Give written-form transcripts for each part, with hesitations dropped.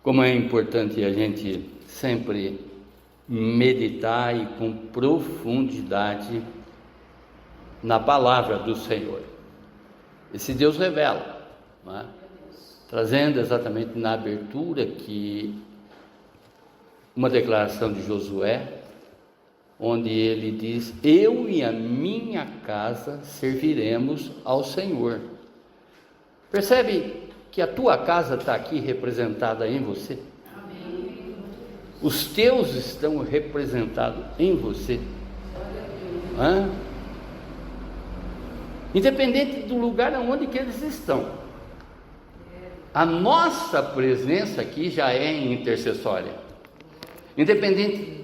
Como é importante a gente sempre meditar e com profundidade na palavra do Senhor. Esse Deus revela, não é? Trazendo exatamente na abertura que uma declaração de Josué, onde ele diz: eu e a minha casa serviremos ao Senhor. Percebe que a tua casa está aqui representada em você? Amém. Os teus estão representados em você. Independente do lugar onde que eles estão, a nossa presença aqui já é intercessória. Independente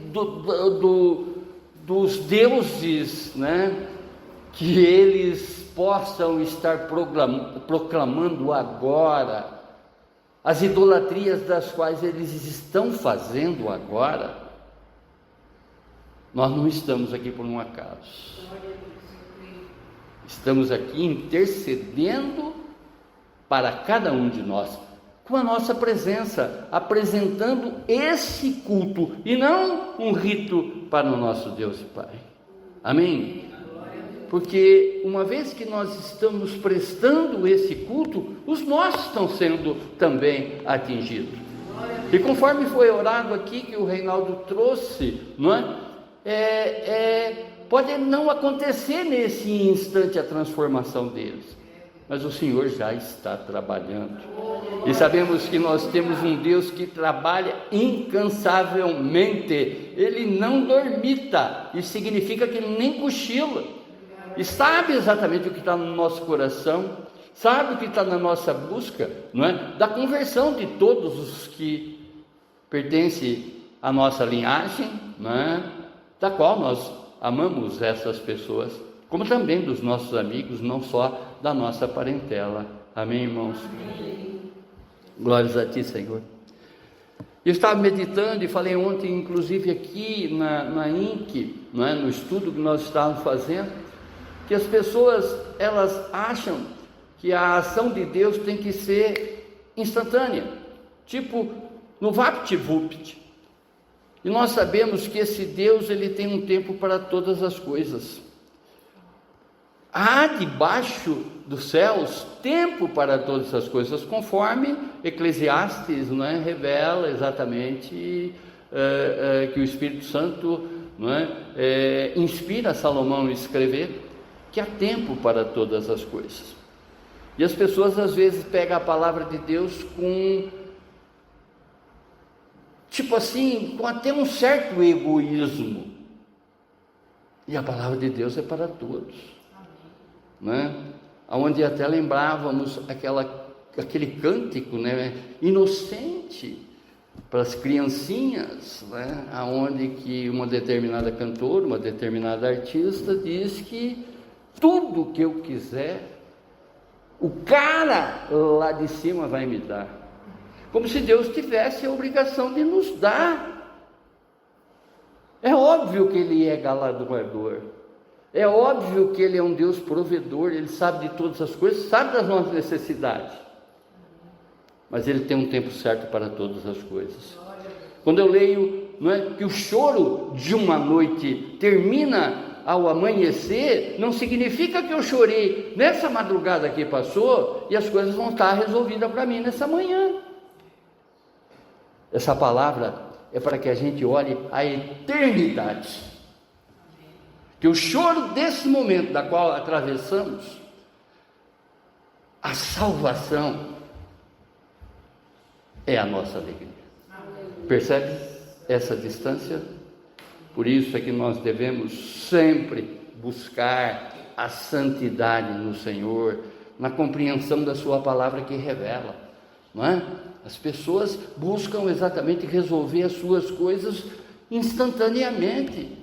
dos deuses, né, que eles possam estar proclamando agora, as idolatrias das quais eles estão fazendo agora, nós não estamos aqui por um acaso. Estamos aqui intercedendo para cada um de nós, com a nossa presença, apresentando esse culto e não um rito para o nosso Deus e Pai. Amém? Porque uma vez que nós estamos prestando esse culto, os nossos estão sendo também atingidos. E conforme foi orado aqui, que o Reinaldo trouxe, não é? Pode não acontecer nesse instante a transformação deles, mas o Senhor já está trabalhando. E sabemos que nós temos um Deus que trabalha incansavelmente. Ele não dormita, isso significa que ele nem cochila. E sabe exatamente o que está no nosso coração, sabe o que está na nossa busca, não é? Da conversão de todos os que pertencem à nossa linhagem, não é? Da qual nós amamos essas pessoas, como também dos nossos amigos, não só da nossa parentela. Amém, irmãos? Amém. Glórias a Ti, Senhor. Eu estava meditando e falei ontem, inclusive aqui na INC, não é? No estudo que nós estávamos fazendo, que as pessoas, elas acham que a ação de Deus tem que ser instantânea, tipo no vapt-vupt. E nós sabemos que esse Deus, ele tem um tempo para todas as coisas. Há debaixo dos céus tempo para todas as coisas, conforme Eclesiastes, não é? Revela exatamente que o Espírito Santo, não é? Inspira Salomão a escrever que há tempo para todas as coisas. E as pessoas às vezes pegam a palavra de Deus com, tipo assim, com até um certo egoísmo. E a palavra de Deus é para todos, né? Onde até lembrávamos aquele cântico, né, inocente para as criancinhas, né, aonde que uma determinada cantora, uma determinada artista diz que tudo que eu quiser, o cara lá de cima vai me dar, como se Deus tivesse a obrigação de nos dar. É óbvio que Ele é galardoador, é óbvio que Ele é um Deus provedor, Ele sabe de todas as coisas, sabe das nossas necessidades, mas Ele tem um tempo certo para todas as coisas. Quando eu leio, não é, que o choro de uma noite termina ao amanhecer, não significa que eu chorei nessa madrugada que passou e as coisas vão estar resolvidas para mim nessa manhã. Essa palavra é para que a gente olhe a eternidade, que o choro desse momento da qual atravessamos, a salvação é a nossa alegria. Percebe essa distância? Por isso é que nós devemos sempre buscar a santidade no Senhor, na compreensão da sua palavra que revela, não é? As pessoas buscam exatamente resolver as suas coisas instantaneamente.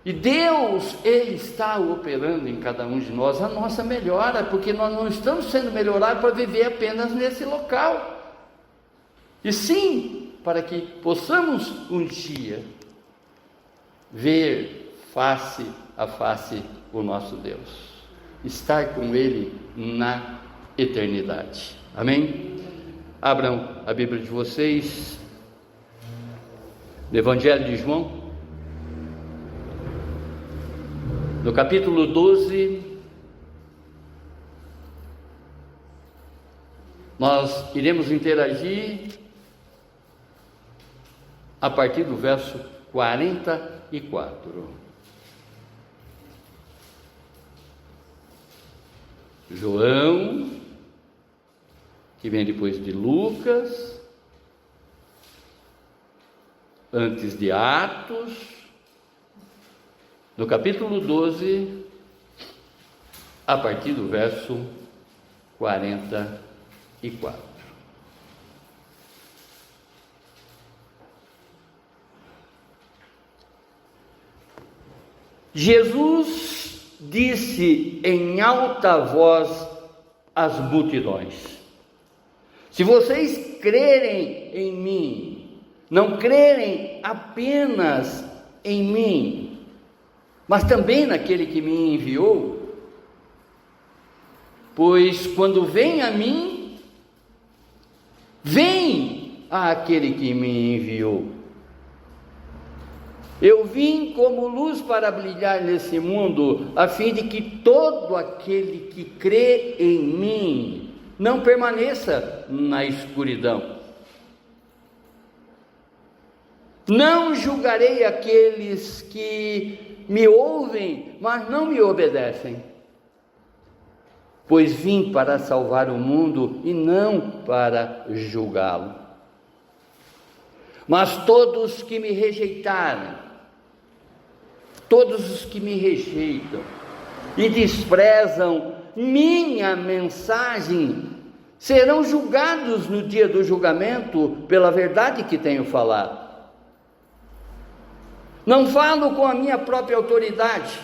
E Deus, Ele está operando em cada um de nós a nossa melhora, porque nós não estamos sendo melhorados para viver apenas nesse local, e sim para que possamos um dia ver face a face o nosso Deus, estar com Ele na eternidade. Amém? Abram a Bíblia de vocês no Evangelho de João, no capítulo 12. Nós iremos interagir a partir do verso 44. João, que vem depois de Lucas, antes de Atos, no capítulo 12, a partir do verso 44. Jesus disse em alta voz às multidões: se vocês crerem em mim, não crerem apenas em mim, mas também naquele que me enviou, pois quando vem a mim, vem àquele que me enviou. Eu vim como luz para brilhar nesse mundo, a fim de que todo aquele que crê em mim não permaneça na escuridão. Não julgarei aqueles que me ouvem, mas não me obedecem, pois vim para salvar o mundo e não para julgá-lo. Mas todos que me rejeitarem, todos os que me rejeitam e desprezam minha mensagem, serão julgados no dia do julgamento pela verdade que tenho falado. Não falo com a minha própria autoridade.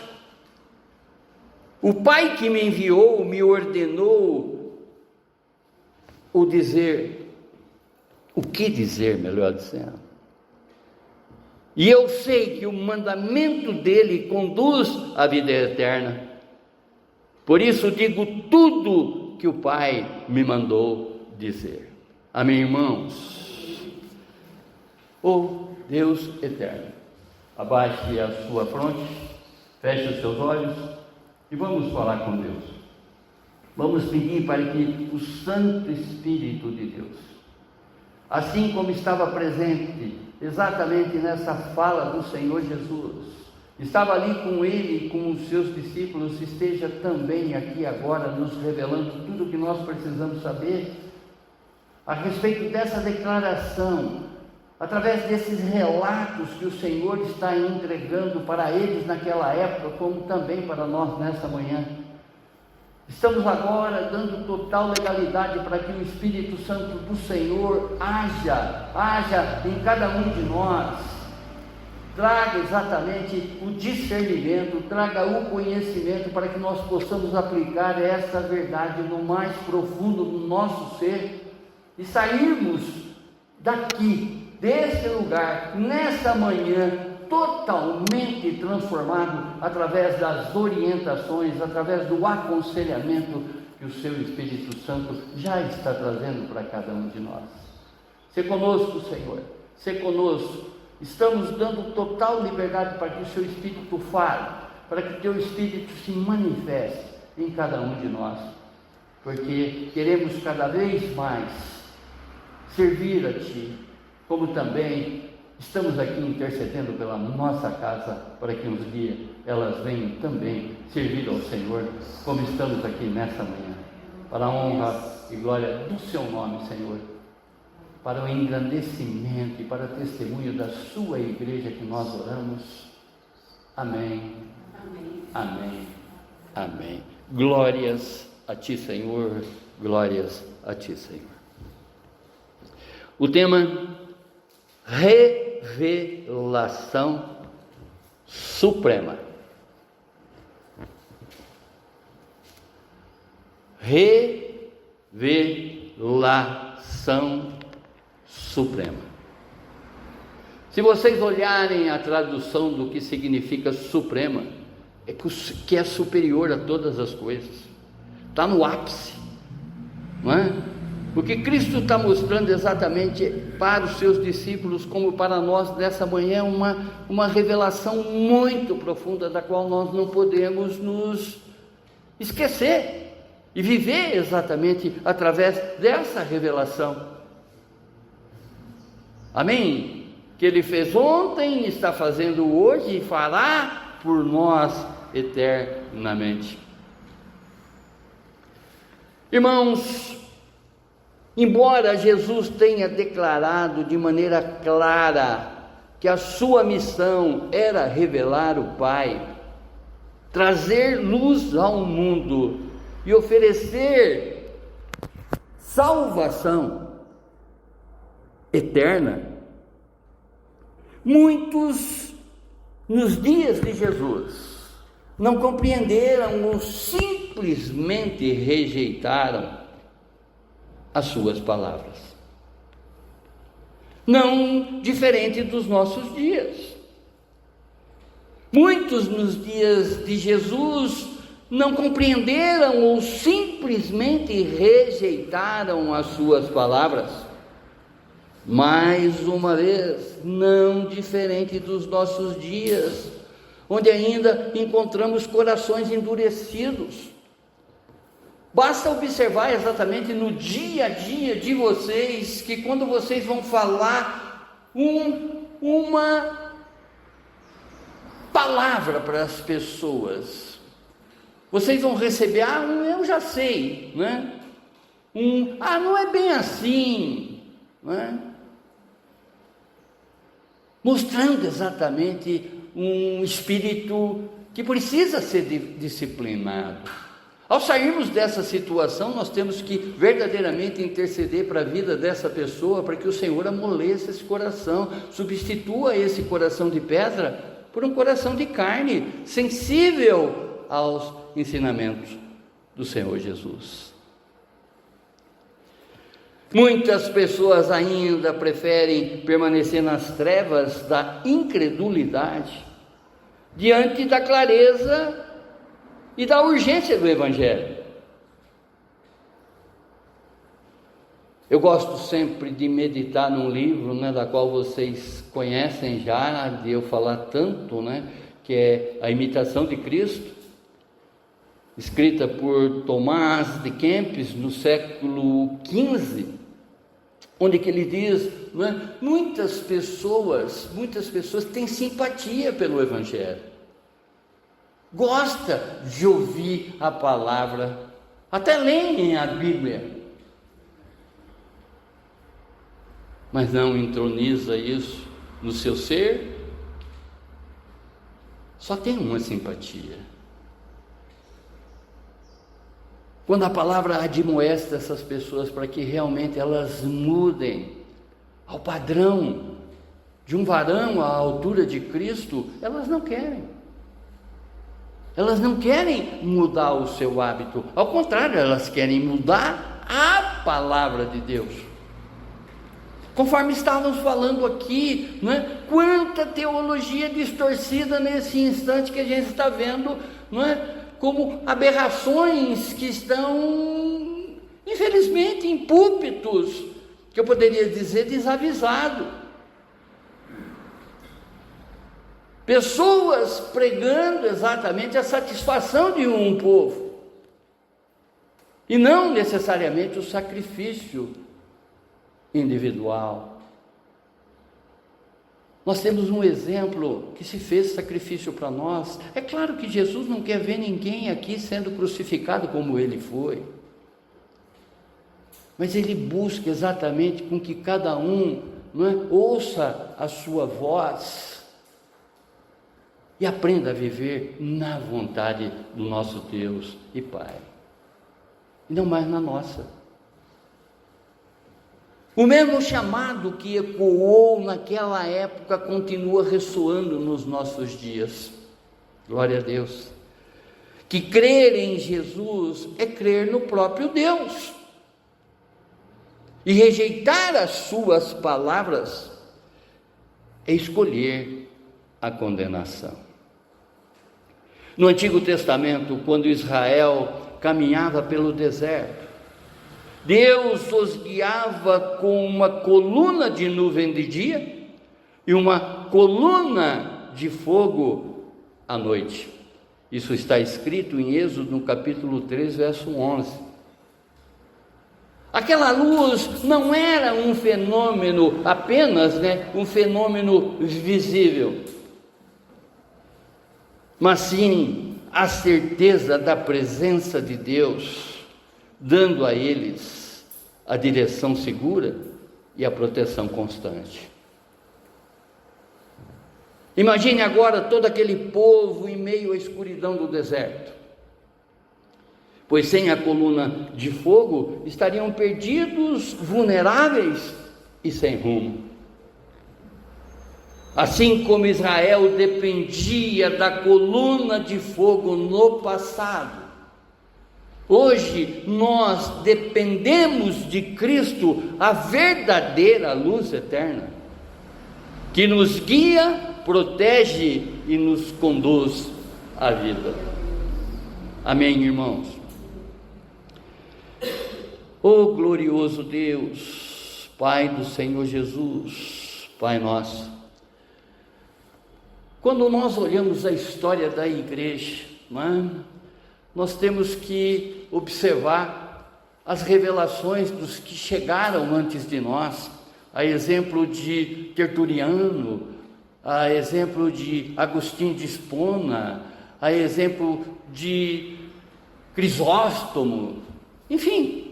O Pai que me enviou me ordenou o que dizer, melhor dizendo. E eu sei que o mandamento dele conduz à vida eterna. Por isso digo tudo que o Pai me mandou dizer. Amém, irmãos? Oh Deus eterno, abaixe a sua fronte, feche os seus olhos e vamos falar com Deus. Vamos pedir para que o Santo Espírito de Deus, assim como estava presente exatamente nessa fala do Senhor Jesus, estava ali com ele e com os seus discípulos, esteja também aqui agora nos revelando tudo o que nós precisamos saber a respeito dessa declaração, através desses relatos que o Senhor está entregando para eles naquela época, como também para nós nessa manhã. Estamos agora dando total legalidade para que o Espírito Santo do Senhor haja em cada um de nós, traga exatamente o discernimento, traga o conhecimento para que nós possamos aplicar essa verdade no mais profundo do nosso ser e sairmos daqui, desse lugar, nessa manhã, totalmente transformado através das orientações, através do aconselhamento que o seu Espírito Santo já está trazendo para cada um de nós. Se conosco, Senhor, se conosco. Estamos dando total liberdade para que o seu Espírito fale, para que o teu Espírito se manifeste em cada um de nós, porque queremos cada vez mais servir a Ti, como também estamos aqui intercedendo pela nossa casa, para que uns dias elas venham também servir ao Senhor, como estamos aqui nessa manhã, para a honra e glória do seu nome, Senhor, para o engrandecimento e para o testemunho da sua igreja que nós oramos. Amém. Amém. Amém. Amém. Glórias a Ti, Senhor, glórias a Ti, Senhor. O tema: revelação suprema. Revelação suprema. Se vocês olharem a tradução do que significa suprema, é que é superior a todas as coisas, está no ápice, não é? Porque Cristo está mostrando exatamente para os seus discípulos, como para nós nessa manhã, uma revelação muito profunda, da qual nós não podemos nos esquecer e viver exatamente através dessa revelação. Amém? Que Ele fez ontem, está fazendo hoje e fará por nós eternamente. Irmãos, embora Jesus tenha declarado de maneira clara que a sua missão era revelar o Pai, trazer luz ao mundo e oferecer salvação eterna, muitos nos dias de Jesus não compreenderam ou simplesmente rejeitaram as suas palavras. Não diferente dos nossos dias. Muitos nos dias de Jesus não compreenderam ou simplesmente rejeitaram as suas palavras. Mais uma vez, não diferente dos nossos dias, onde ainda encontramos corações endurecidos. Basta observar exatamente no dia a dia de vocês, que quando vocês vão falar uma palavra para as pessoas, vocês vão receber, eu já sei, né? Não é bem assim, né? Mostrando exatamente um espírito que precisa ser disciplinado. Ao sairmos dessa situação, nós temos que verdadeiramente interceder para a vida dessa pessoa, para que o Senhor amoleça esse coração, substitua esse coração de pedra por um coração de carne, sensível aos ensinamentos do Senhor Jesus. Muitas pessoas ainda preferem permanecer nas trevas da incredulidade, diante da clareza e da urgência do Evangelho. Eu gosto sempre de meditar num livro, da qual vocês conhecem já, de eu falar tanto, que é A Imitação de Cristo, escrita por Tomás de Kempis no século XV, onde que ele diz, muitas pessoas têm simpatia pelo Evangelho, gosta de ouvir a palavra, até leem a Bíblia, mas não entroniza isso no seu ser. Só tem uma simpatia. Quando a palavra admoesta essas pessoas para que realmente elas mudem ao padrão de um varão à altura de Cristo, elas não querem. Elas não querem mudar o seu hábito, ao contrário, elas querem mudar a palavra de Deus. Conforme estávamos falando aqui, quanta teologia distorcida nesse instante que a gente está vendo, como aberrações que estão, infelizmente, em púlpitos, que eu poderia dizer desavisado. Pessoas pregando exatamente a satisfação de um povo, e não necessariamente o sacrifício individual. Nós temos um exemplo que se fez sacrifício para nós. É claro que Jesus não quer ver ninguém aqui sendo crucificado como ele foi, mas ele busca exatamente com que cada um ouça a sua voz e aprenda a viver na vontade do nosso Deus e Pai, e não mais na nossa. O mesmo chamado que ecoou naquela época continua ressoando nos nossos dias. Glória a Deus. Que crer em Jesus é crer no próprio Deus. E rejeitar as suas palavras é escolher a condenação. No Antigo Testamento, quando Israel caminhava pelo deserto, Deus os guiava com uma coluna de nuvem de dia e uma coluna de fogo à noite. Isso está escrito em Êxodo, no capítulo 3, verso 11. Aquela luz não era um fenômeno apenas, um fenômeno visível, mas sim a certeza da presença de Deus, dando a eles a direção segura e a proteção constante. Imagine agora todo aquele povo em meio à escuridão do deserto, pois sem a coluna de fogo estariam perdidos, vulneráveis e sem rumo. Assim como Israel dependia da coluna de fogo no passado, hoje nós dependemos de Cristo, a verdadeira luz eterna, que nos guia, protege e nos conduz à vida. Amém, irmãos? Oh glorioso Deus, Pai do Senhor Jesus, Pai nosso, quando nós olhamos a história da igreja, nós temos que observar as revelações dos que chegaram antes de nós, a exemplo de Tertuliano, a exemplo de Agostinho de Hipona, a exemplo de Crisóstomo, enfim,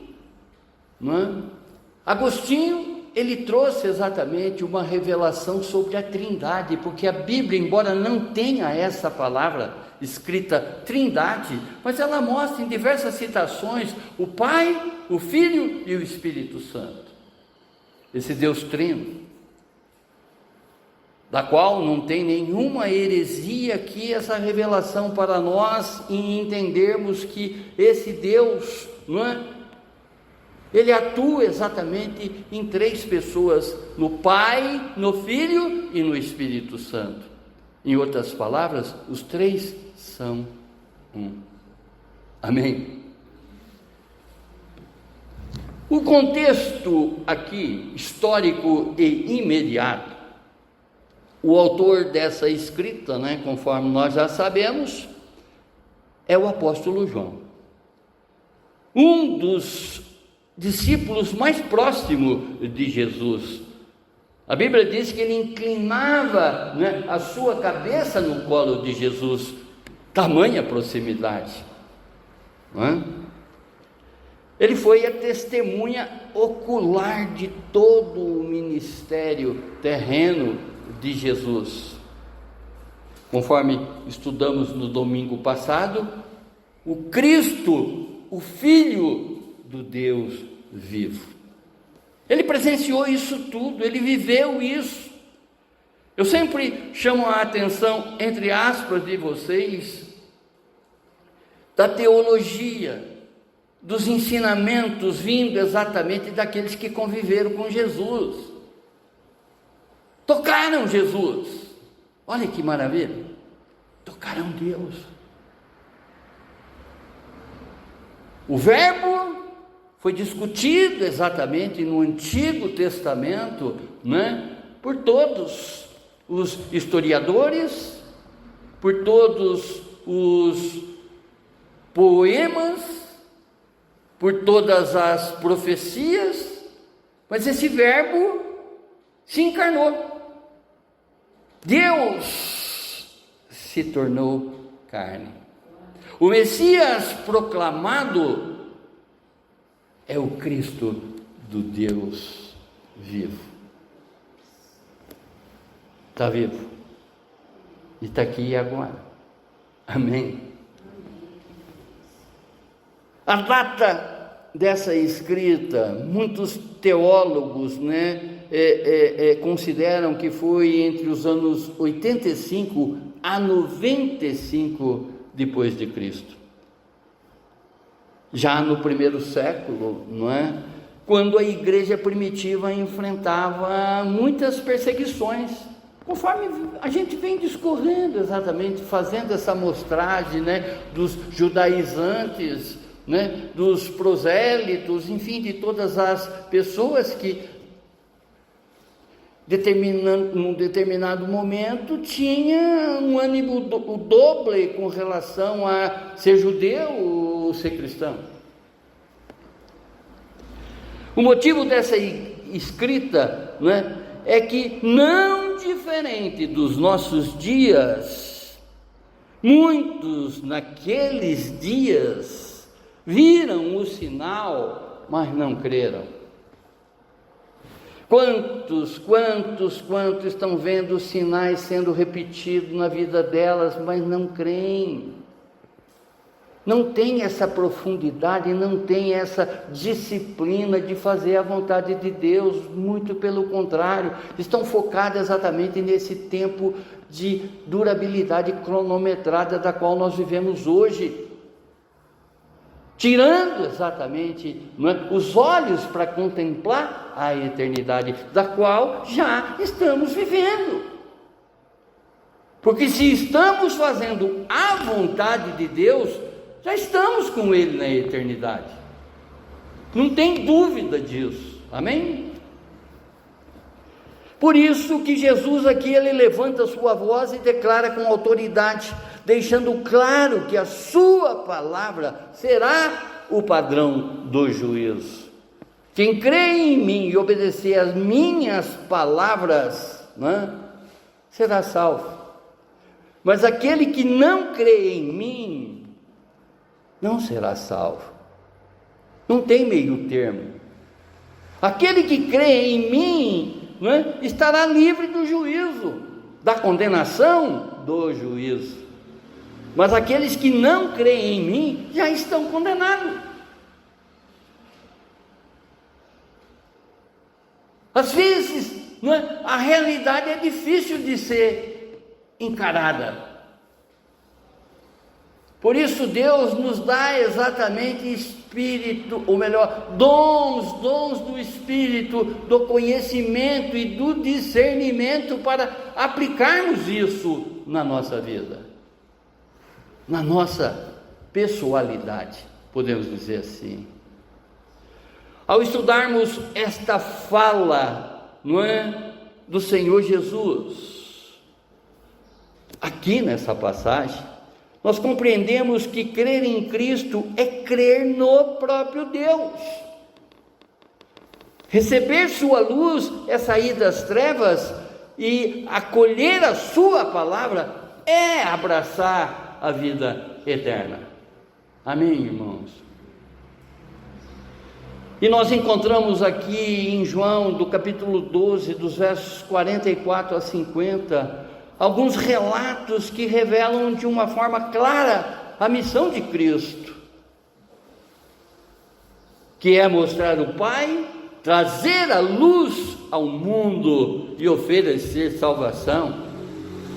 Agostinho, ele trouxe exatamente uma revelação sobre a Trindade, porque a Bíblia, embora não tenha essa palavra escrita Trindade, mas ela mostra em diversas citações o Pai, o Filho e o Espírito Santo, esse Deus Trino, da qual não tem nenhuma heresia aqui essa revelação para nós, em entendermos que esse Deus, ele atua exatamente em três pessoas, no Pai, no Filho e no Espírito Santo. Em outras palavras, os três são um. Amém? O contexto aqui, histórico e imediato, o autor dessa escrita, conforme nós já sabemos, é o apóstolo João, um dos discípulos mais próximos de Jesus. A Bíblia diz que ele inclinava a sua cabeça no colo de Jesus, tamanha proximidade. Ele foi a testemunha ocular de todo o ministério terreno de Jesus. Conforme estudamos no domingo passado, o Cristo, o Filho do Deus vivo, ele presenciou isso tudo, ele viveu isso. Eu sempre chamo a atenção, entre aspas, de vocês, da teologia, dos ensinamentos vindo exatamente daqueles que conviveram com Jesus, tocaram Jesus. Olha que maravilha, tocaram Deus. O Verbo foi discutido exatamente no Antigo Testamento, por todos os historiadores, por todos os poemas, por todas as profecias, mas esse Verbo se encarnou. Deus se tornou carne. O Messias proclamado é o Cristo do Deus vivo. Está vivo e está aqui e agora. Amém. A data dessa escrita, muitos teólogos consideram que foi entre os anos 85 a 95 depois de Cristo. Já no primeiro século, quando a igreja primitiva enfrentava muitas perseguições, conforme a gente vem discorrendo exatamente, fazendo essa amostragem dos judaizantes, né, dos prosélitos, enfim, de todas as pessoas que num determinado momento tinha um ânimo doble com relação a ser judeu ou ser cristão. O motivo dessa escrita, né, é que, não diferente dos nossos dias, muitos naqueles dias viram o sinal, mas não creram. Quantos estão vendo os sinais sendo repetidos na vida delas, mas não creem? Não tem essa profundidade, não tem essa disciplina de fazer a vontade de Deus, muito pelo contrário, estão focados exatamente nesse tempo de durabilidade cronometrada da qual nós vivemos hoje, tirando exatamente, não é, os olhos para contemplar a eternidade, da qual já estamos vivendo. Porque se estamos fazendo a vontade de Deus, já estamos com Ele na eternidade, não tem dúvida disso, amém? Por isso que Jesus aqui, ele levanta a sua voz e declara com autoridade, deixando claro que a sua palavra será o padrão do juízo. Quem crê em mim e obedecer às minhas palavras, né, será salvo. Mas aquele que não crê em mim, não será salvo. Não tem meio termo. Aquele que crê em mim, né, estará livre do juízo, da condenação do juízo. Mas aqueles que não creem em mim já estão condenados. Às vezes, né, a realidade é difícil de ser encarada. Por isso Deus nos dá exatamente Espírito, ou melhor, dons do Espírito, do conhecimento e do discernimento para aplicarmos isso na nossa vida, na nossa pessoalidade, podemos dizer assim. Ao estudarmos esta fala, não é, do Senhor Jesus, aqui nessa passagem, nós compreendemos que crer em Cristo é crer no próprio Deus. Receber sua luz é sair das trevas e acolher a sua palavra é abraçar a vida eterna. Amém, irmãos? E nós encontramos aqui em João, do capítulo 12, dos versos 44 a 50, alguns relatos que revelam de uma forma clara a missão de Cristo, que é mostrar o Pai, trazer a luz ao mundo e oferecer salvação,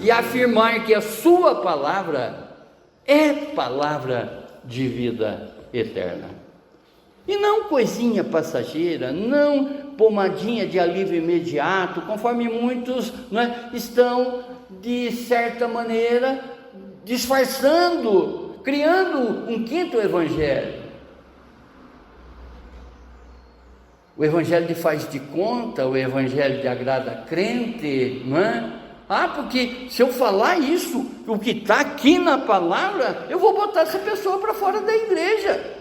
e afirmar que a sua palavra é palavra de vida eterna. E não coisinha passageira, não pomadinha de alívio imediato, conforme muitos, né, estão, de certa maneira, disfarçando, criando um quinto evangelho. O evangelho de faz de conta, o evangelho de agrada crente, não é? Porque se eu falar isso, o que está aqui na palavra, eu vou botar essa pessoa para fora da igreja.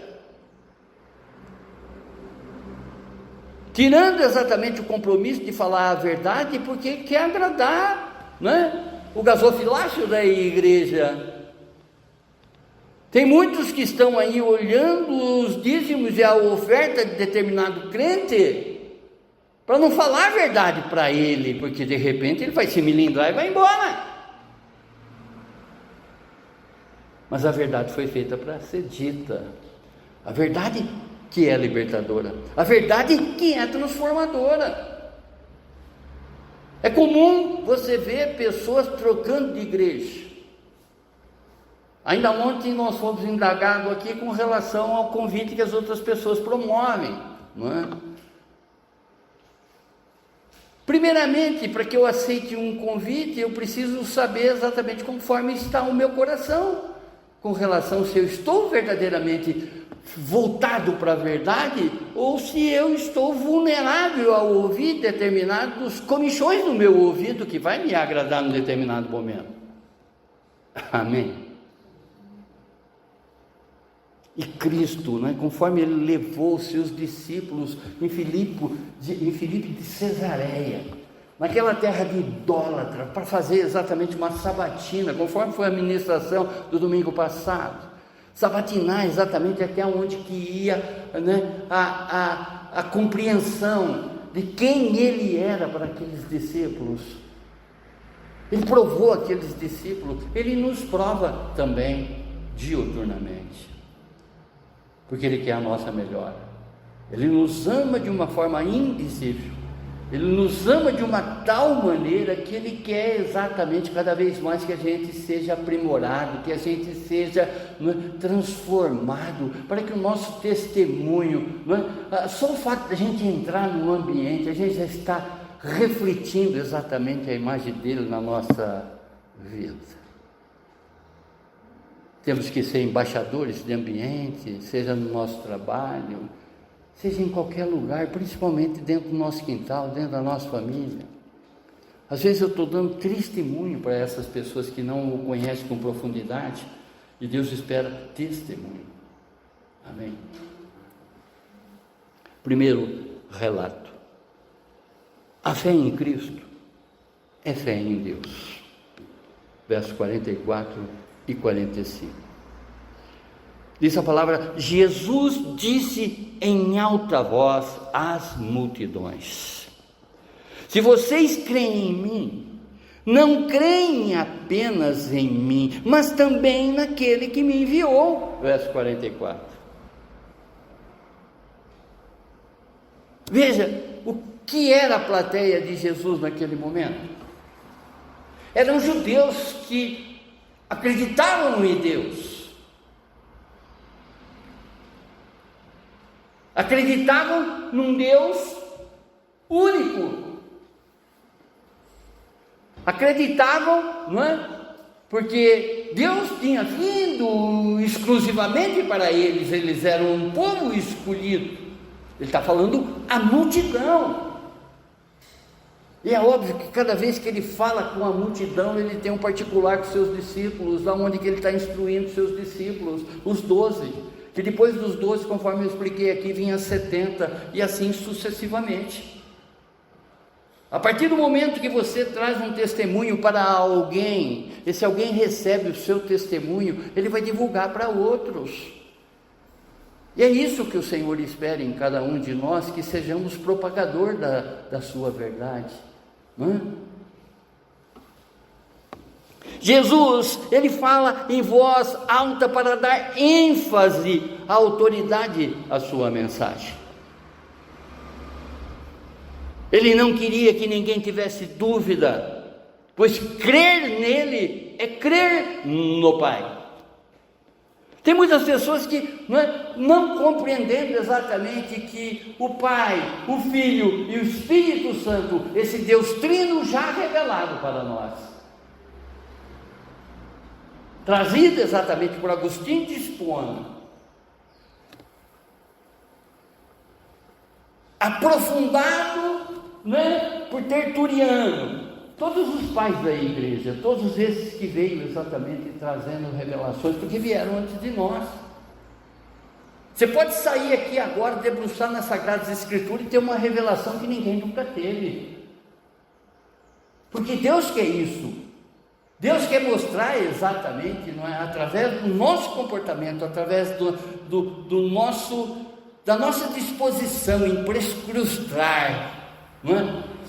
Tirando exatamente o compromisso de falar a verdade, porque quer agradar, né, o gasofilácio da igreja. Tem muitos que estão aí olhando os dízimos e a oferta de determinado crente, para não falar a verdade para ele, porque de repente ele vai se melindrar e vai embora. Mas a verdade foi feita para ser dita, a verdade que é libertadora, a verdade que é transformadora. É comum você ver pessoas trocando de igreja. Ainda ontem nós fomos indagados aqui com relação ao convite que as outras pessoas promovem, não é? Primeiramente, para que eu aceite um convite, eu preciso saber exatamente conforme está o meu coração, com relação se eu estou verdadeiramente voltado para a verdade, ou se eu estou vulnerável a ouvir determinados comichões no meu ouvido que vai me agradar num determinado momento. Amém? E Cristo, né, conforme ele levou os seus discípulos em Filipe de Cesareia, naquela terra de idólatra, para fazer exatamente uma sabatina, conforme foi a ministração do domingo passado, sabatinar exatamente até onde que ia, né, a compreensão de quem ele era para aqueles discípulos. Ele provou aqueles discípulos, ele nos prova também diuturnamente, porque ele quer a nossa melhora. Ele nos ama de uma forma indizível, ele nos ama de uma tal maneira que ele quer exatamente cada vez mais que a gente seja aprimorado, que a gente seja, né, transformado, para que o nosso testemunho, né, só o fato de a gente entrar no ambiente, a gente já está refletindo exatamente a imagem dele na nossa vida. Temos que ser embaixadores de ambiente, seja no nosso trabalho, seja em qualquer lugar, principalmente dentro do nosso quintal, dentro da nossa família. Às vezes eu estou dando testemunho para essas pessoas que não o conhecem com profundidade, e Deus espera testemunho. Amém? Primeiro relato: a fé em Cristo é fé em Deus. Versos 44 e 45. Diz a palavra: Jesus disse em alta voz às multidões: se vocês creem em mim, não creem apenas em mim, mas também naquele que me enviou. Verso 44. Veja, o que era a plateia de Jesus naquele momento? Eram judeus que acreditavam em Deus, acreditavam num Deus único, acreditavam, não é? Porque Deus tinha vindo exclusivamente para eles, eles eram um povo escolhido. Ele está falando a multidão. E é óbvio que cada vez que ele fala com a multidão, ele tem um particular com seus discípulos, aonde que ele está instruindo seus discípulos, os 12, que depois dos 12, conforme eu expliquei aqui, vinha 70, e assim sucessivamente. A partir do momento que você traz um testemunho para alguém, e se alguém recebe o seu testemunho, ele vai divulgar para outros. E é isso que o Senhor espera em cada um de nós, que sejamos propagador da sua verdade, não é? Jesus, ele fala em voz alta para dar ênfase à autoridade à sua mensagem. Ele não queria que ninguém tivesse dúvida, pois crer nele é crer no Pai. Tem muitas pessoas que não compreendendo exatamente que o Pai, o Filho e o Espírito Santo, esse Deus trino já revelado para nós, trazido exatamente por Agostinho de Hipona, aprofundado, por Tertuliano, todos os pais da igreja, todos esses que veio exatamente trazendo revelações, porque vieram antes de nós. Você pode sair aqui agora, debruçar nas Sagradas Escrituras e ter uma revelação que ninguém nunca teve, porque Deus quer isso. Deus quer mostrar exatamente, através do nosso comportamento, através da nossa disposição em prescrustar,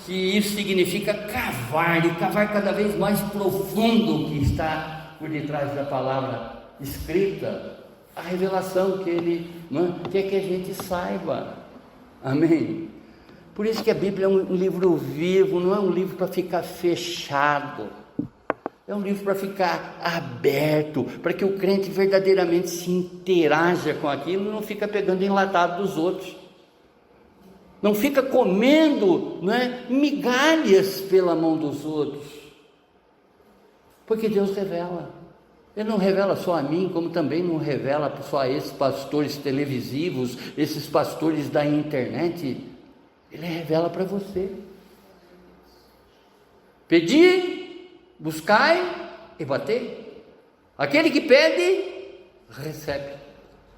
que isso significa cavar, e cavar cada vez mais profundo o que está por detrás da palavra escrita, a revelação que Ele quer que a gente saiba. Amém? Por isso que a Bíblia é um livro vivo, não é um livro para ficar fechado, é um livro para ficar aberto, para que o crente verdadeiramente se interaja com aquilo, não fica pegando enlatado dos outros, não fica comendo migalhas pela mão dos outros, porque Deus revela. Ele não revela só a mim, como também não revela só a esses pastores televisivos, esses pastores da internet. Ele revela para você. Pedi, buscai e batei. Aquele que pede, recebe.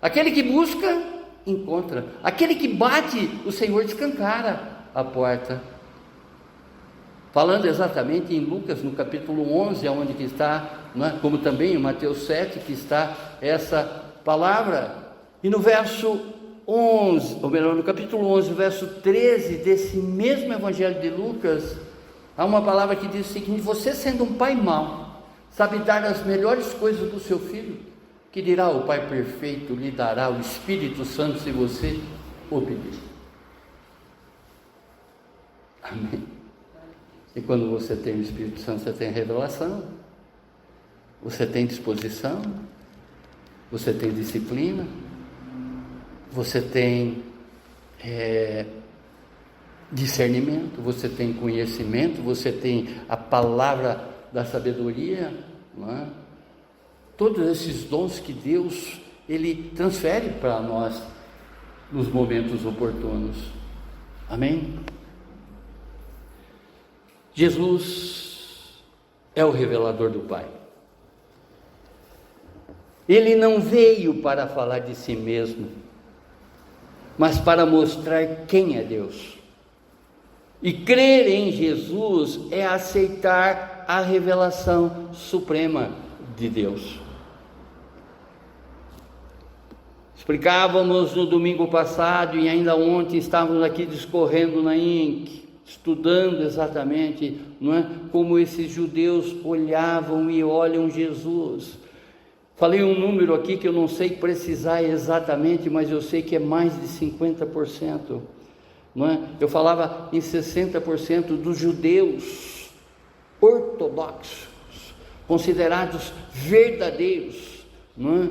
Aquele que busca, encontra. Aquele que bate, o Senhor escancara a porta. Falando exatamente em Lucas, no capítulo 11, onde que está, como também em Mateus 7, que está essa palavra. E no verso 11, ou melhor, no capítulo 11, verso 13, desse mesmo evangelho de Lucas, há uma palavra que diz o seguinte: você sendo um pai mau, sabe dar as melhores coisas do seu filho, que dirá o Pai perfeito lhe dará o Espírito Santo se você o pedir. Amém. E quando você tem o Espírito Santo, você tem revelação, você tem disposição, você tem disciplina, você tem discernimento, você tem conhecimento, você tem a palavra da sabedoria, não é? Todos esses dons que Deus, Ele transfere para nós nos momentos oportunos. Amém? Jesus é o revelador do Pai. Ele não veio para falar de si mesmo, mas para mostrar quem é Deus. E crer em Jesus é aceitar a revelação suprema de Deus. Explicávamos no domingo passado e ainda ontem estávamos aqui discorrendo na INC, estudando exatamente, não é, como esses judeus olhavam e olham Jesus. Falei um número aqui que eu não sei precisar exatamente, mas eu sei que é mais de 50%. Não é? Eu falava em 60% dos judeus ortodoxos, considerados verdadeiros, não é?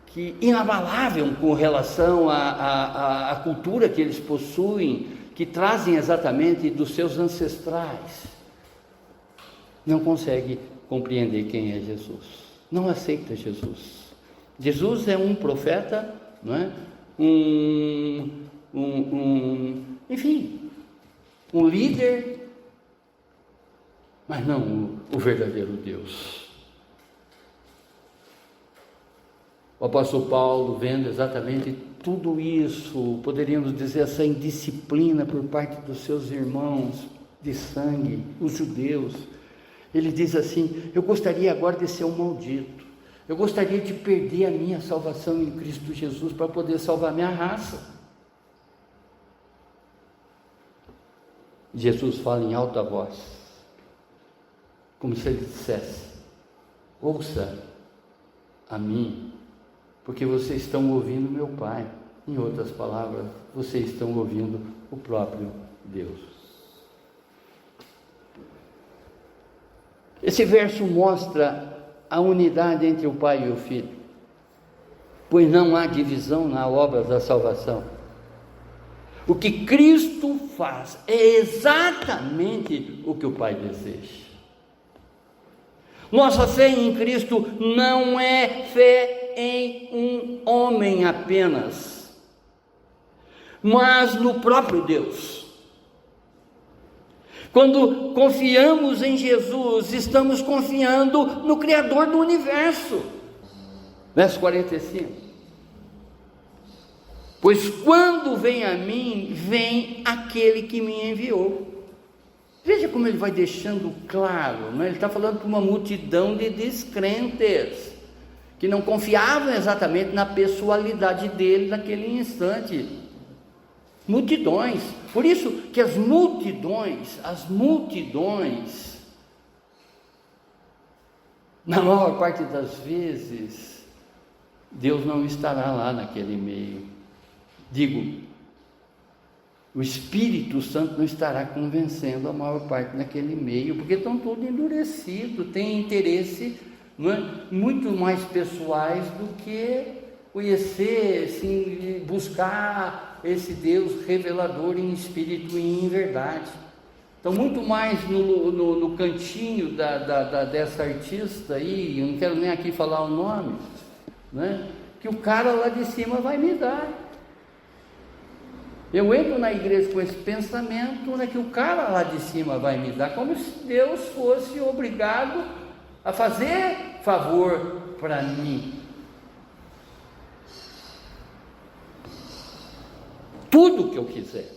Que inabalável com relação à cultura que eles possuem, que trazem exatamente dos seus ancestrais, não consegue compreender quem é Jesus, não aceita Jesus. Jesus é um profeta, não é? Enfim, um líder, mas não o verdadeiro Deus. O apóstolo Paulo, vendo exatamente tudo isso, poderíamos dizer essa indisciplina por parte dos seus irmãos de sangue, os judeus, ele diz assim: eu gostaria agora de ser um maldito, eu gostaria de perder a minha salvação em Cristo Jesus para poder salvar minha raça. Jesus fala em alta voz, como se ele dissesse: ouça a mim, porque vocês estão ouvindo meu Pai. Em outras palavras, vocês estão ouvindo o próprio Deus. Esse verso mostra a unidade entre o Pai e o Filho, pois não há divisão na obra da salvação. O que Cristo faz é exatamente o que o Pai deseja. Nossa fé em Cristo não é fé em um homem apenas, mas no próprio Deus. Quando confiamos em Jesus, estamos confiando no Criador do universo. Verso 45: pois quando vem a mim, vem aquele que me enviou. Veja como ele vai deixando claro, né? Ele está falando para uma multidão de descrentes, que não confiavam exatamente na pessoalidade dele naquele instante. Multidões, por isso que as multidões, na maior parte das vezes, Deus não estará lá naquele meio. Digo, o Espírito Santo não estará convencendo a maior parte naquele meio, porque estão todos endurecidos, têm interesse, não é, muito mais pessoais do que conhecer, buscar esse Deus revelador em espírito e em verdade. Estão muito mais no cantinho dessa artista aí, eu não quero nem aqui falar o nome, né? Que o cara lá de cima vai me dar. Eu entro na igreja com esse pensamento, né, que o cara lá de cima vai me dar, como se Deus fosse obrigado a fazer favor para mim. Tudo que eu quiser.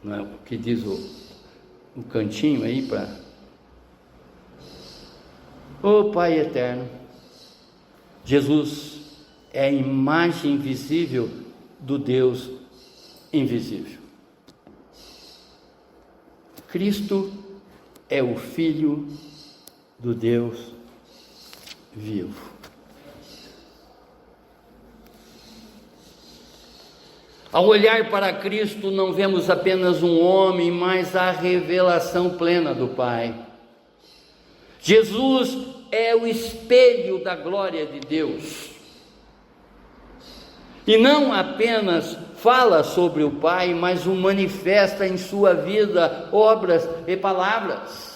Não é o que diz o cantinho aí para... Ô Pai eterno, Jesus é a imagem visível do Deus invisível. Cristo é o Filho do Deus vivo. Ao olhar para Cristo, não vemos apenas um homem, mas a revelação plena do Pai. Jesus é o espelho da glória de Deus. E não apenas fala sobre o Pai, mas o manifesta em sua vida, obras e palavras.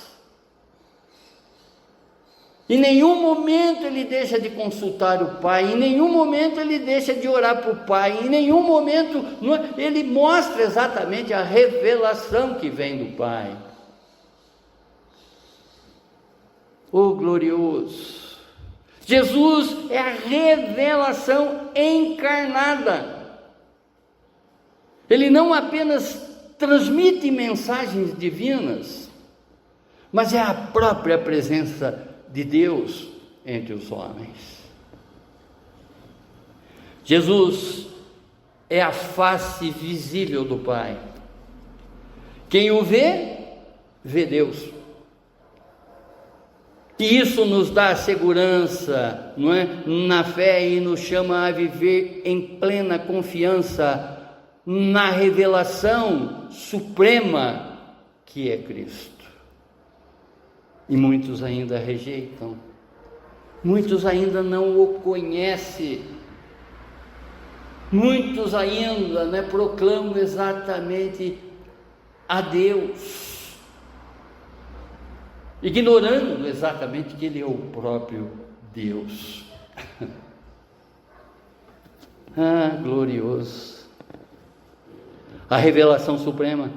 Em nenhum momento ele deixa de consultar o Pai, em nenhum momento ele deixa de orar para o Pai, em nenhum momento ele mostra exatamente a revelação que vem do Pai. Oh glorioso! Jesus é a revelação encarnada. Ele não apenas transmite mensagens divinas, mas é a própria presença de Deus entre os homens. Jesus é a face visível do Pai. Quem o vê, vê Deus. E isso nos dá segurança, não é? Na fé, e nos chama a viver em plena confiança na revelação suprema que é Cristo. E muitos ainda rejeitam, muitos ainda não o conhecem, muitos ainda proclamam exatamente a Deus, ignorando exatamente que Ele é o próprio Deus. Ah, glorioso! A revelação suprema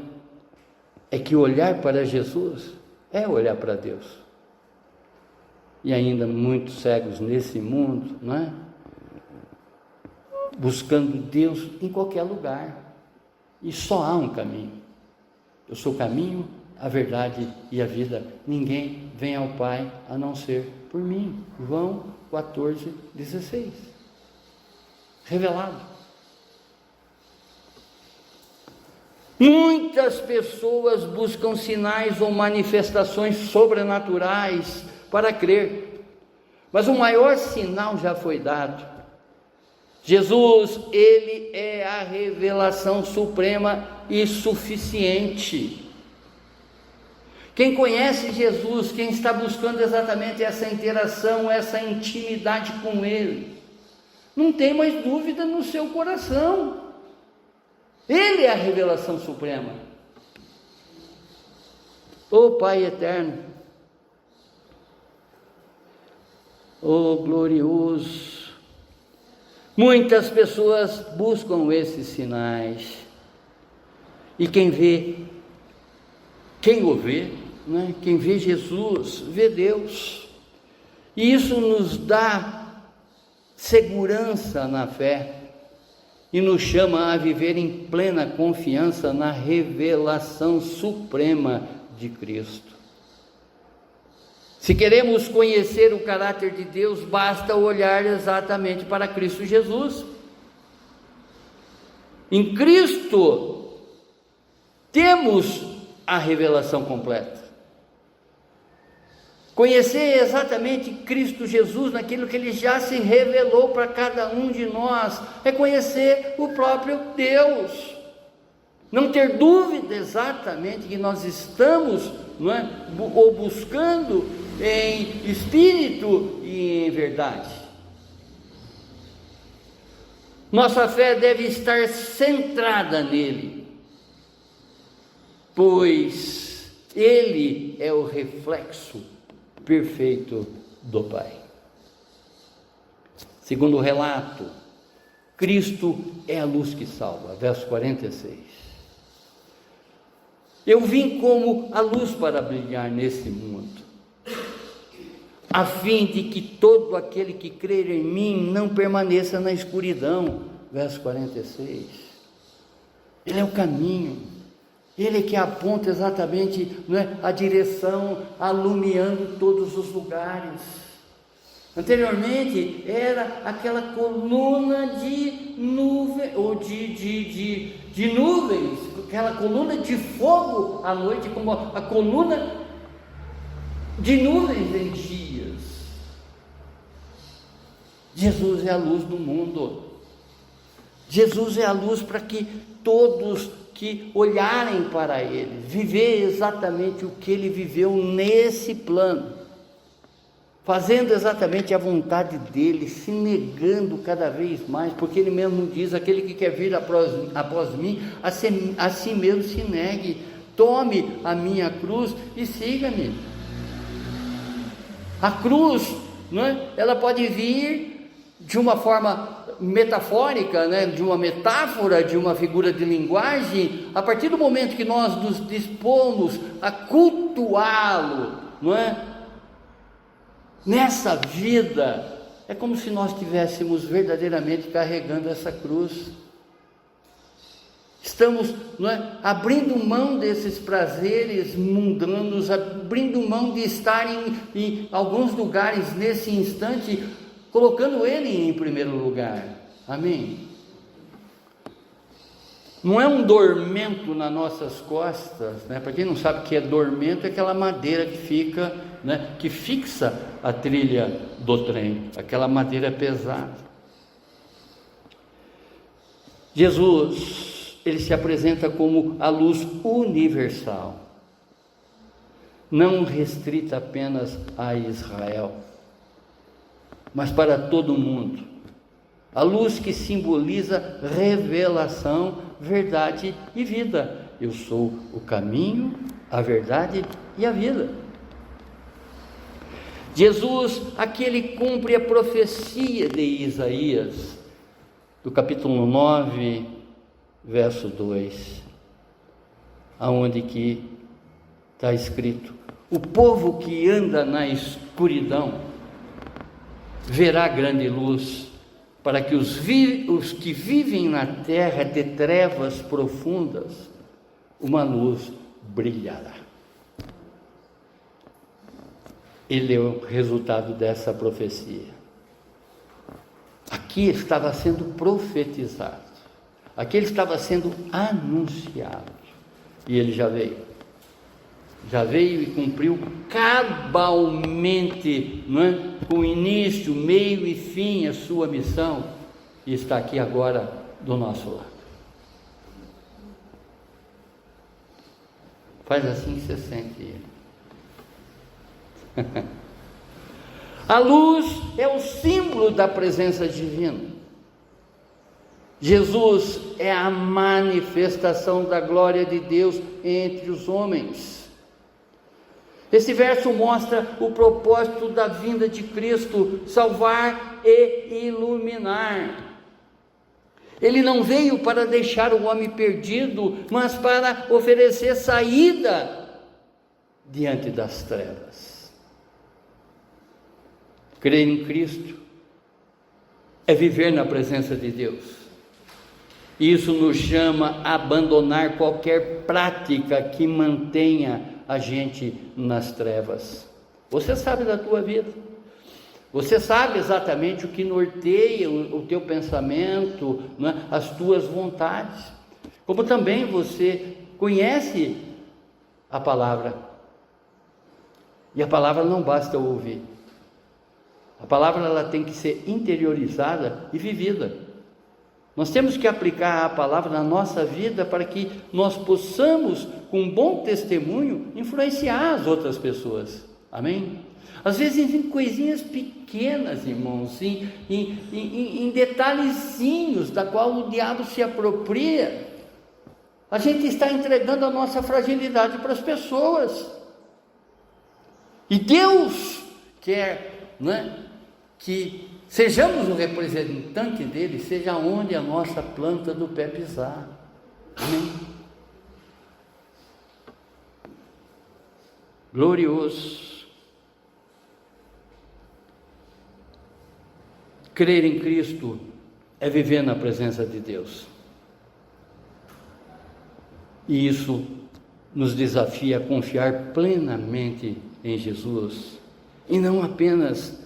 é que olhar para Jesus é olhar para Deus. E ainda muitos cegos nesse mundo, não é? Buscando Deus em qualquer lugar. E só há um caminho. Eu sou o caminho, a verdade e a vida. Ninguém vem ao Pai a não ser por mim. João 14:16. Revelado. Muitas pessoas buscam sinais ou manifestações sobrenaturais para crer, mas o maior sinal já foi dado. Jesus, Ele é a revelação suprema e suficiente. Quem conhece Jesus, quem está buscando exatamente essa interação, essa intimidade com Ele, não tem mais dúvida no seu coração. Ele é a revelação suprema. Ó Pai eterno, ó glorioso, muitas pessoas buscam esses sinais, e quem o vê, né? Quem vê Jesus, vê Deus, e isso nos dá segurança na fé, e nos chama a viver em plena confiança na revelação suprema de Cristo. Se queremos conhecer o caráter de Deus, basta olhar exatamente para Cristo Jesus. Em Cristo temos a revelação completa. Conhecer exatamente Cristo Jesus naquilo que Ele já se revelou para cada um de nós, é conhecer o próprio Deus. Não ter dúvida exatamente que nós estamos, ou buscando em espírito e em verdade. Nossa fé deve estar centrada nele. pois Ele é o reflexo perfeito do Pai. Segundo o relato, Cristo é a luz que salva, verso 46. Eu vim como a luz para brilhar nesse mundo, a fim de que todo aquele que crer em mim não permaneça na escuridão, verso 46. Ele é o caminho, Ele é que aponta exatamente, não é, a direção, alumiando todos os lugares. Anteriormente era aquela coluna de nuvem, ou de nuvens, aquela coluna de fogo à noite, como a coluna de nuvens em dias. Jesus é a luz do mundo. Jesus é a luz para que todos que olharem para Ele, viver exatamente o que Ele viveu nesse plano, fazendo exatamente a vontade dEle, se negando cada vez mais, porque Ele mesmo diz: aquele que quer vir após mim, a si mesmo se negue, tome a minha cruz e siga-me. A cruz, não é? Ela pode vir de uma forma metafórica, né? De uma metáfora, de uma figura de linguagem, a partir do momento que nós nos dispomos a cultuá-lo, não é? Nessa vida, é como se nós estivéssemos verdadeiramente carregando essa cruz. Estamos, não é, abrindo mão desses prazeres mundanos, abrindo mão de estar em alguns lugares nesse instante, colocando Ele em primeiro lugar. Amém? Não é um dormento nas nossas costas, né? Para quem não sabe o que é dormento, é aquela madeira que fica, né, que fixa a trilha do trem, aquela madeira pesada. Jesus, Ele se apresenta como a luz universal, não restrita apenas a Israel, mas para todo mundo. A luz que simboliza revelação, verdade e vida. Eu sou o caminho, a verdade e a vida. Jesus, aquele cumpre a profecia de Isaías, do capítulo 9, verso 2, aonde que está escrito: o povo que anda na escuridão verá grande luz, para que os que vivem na terra de trevas profundas, uma luz brilhará. Ele é o resultado dessa profecia. Aqui estava sendo profetizado, aqui ele estava sendo anunciado, e ele já veio e cumpriu cabalmente, não é? Com início, meio e fim a sua missão, e está aqui agora do nosso lado. Faz assim que você sente ele. A luz é o símbolo da presença divina. Jesus é a manifestação da glória de Deus entre os homens. Esse verso mostra o propósito da vinda de Cristo: salvar e iluminar. Ele não veio para deixar o homem perdido, mas para oferecer saída diante das trevas. Crer em Cristo é viver na presença de Deus. Isso nos chama a abandonar qualquer prática que mantenha a gente nas trevas. Você sabe da tua vida, você sabe exatamente o que norteia o teu pensamento, né? As tuas vontades, como também você conhece a palavra, e a palavra não basta ouvir, a palavra ela tem que ser interiorizada e vivida. Nós temos que aplicar a palavra na nossa vida para que nós possamos, com um bom testemunho, influenciar as outras pessoas. Amém? Às vezes em coisinhas pequenas, irmãos, em detalhezinhos da qual o diabo se apropria. A gente está entregando a nossa fragilidade para as pessoas. E Deus quer, que sejamos o representante dele, seja onde a nossa planta do pé pisar. Amém? Glorioso. Crer em Cristo é viver na presença de Deus. E isso nos desafia a confiar plenamente em Jesus. E não apenas,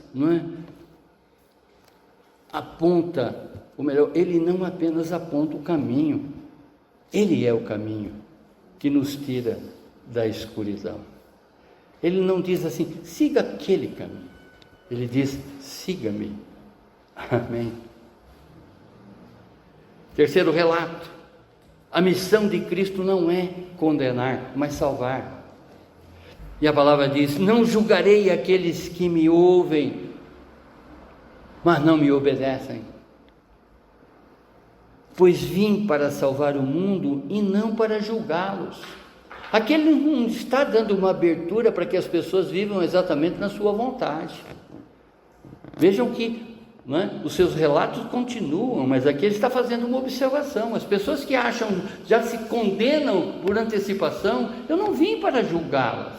aponta, ou melhor, Ele não apenas aponta o caminho. Ele é o caminho que nos tira da escuridão. Ele não diz assim, siga aquele caminho. Ele diz, siga-me. Amém. Terceiro relato. A missão de Cristo não é condenar, mas salvar. E a palavra diz, não julgarei aqueles que me ouvem, mas não me obedecem. Pois vim para salvar o mundo e não para julgá-los. Aqui ele não está dando uma abertura para que as pessoas vivam exatamente na sua vontade. Vejam que os seus relatos continuam, mas aqui ele está fazendo uma observação. As pessoas que acham, já se condenam por antecipação, eu não vim para julgá-las.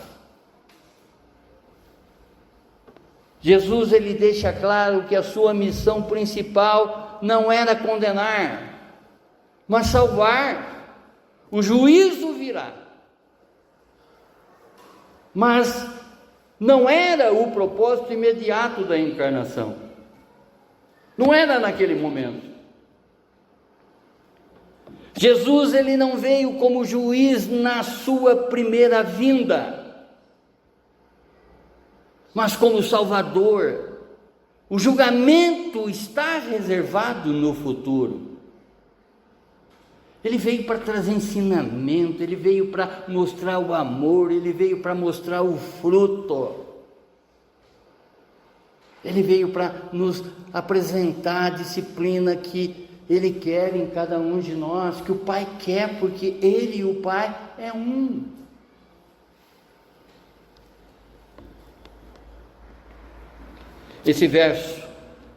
Jesus, ele deixa claro que a sua missão principal não era condenar, mas salvar. O juízo virá. Mas não era o propósito imediato da encarnação. Não era naquele momento. Jesus, ele não veio como juiz na sua primeira vinda, mas como Salvador. O julgamento está reservado no futuro. Ele veio para trazer ensinamento, ele veio para mostrar o amor, ele veio para mostrar o fruto. Ele veio para nos apresentar a disciplina que Ele quer em cada um de nós, que o Pai quer, porque Ele e o Pai é um. Esse verso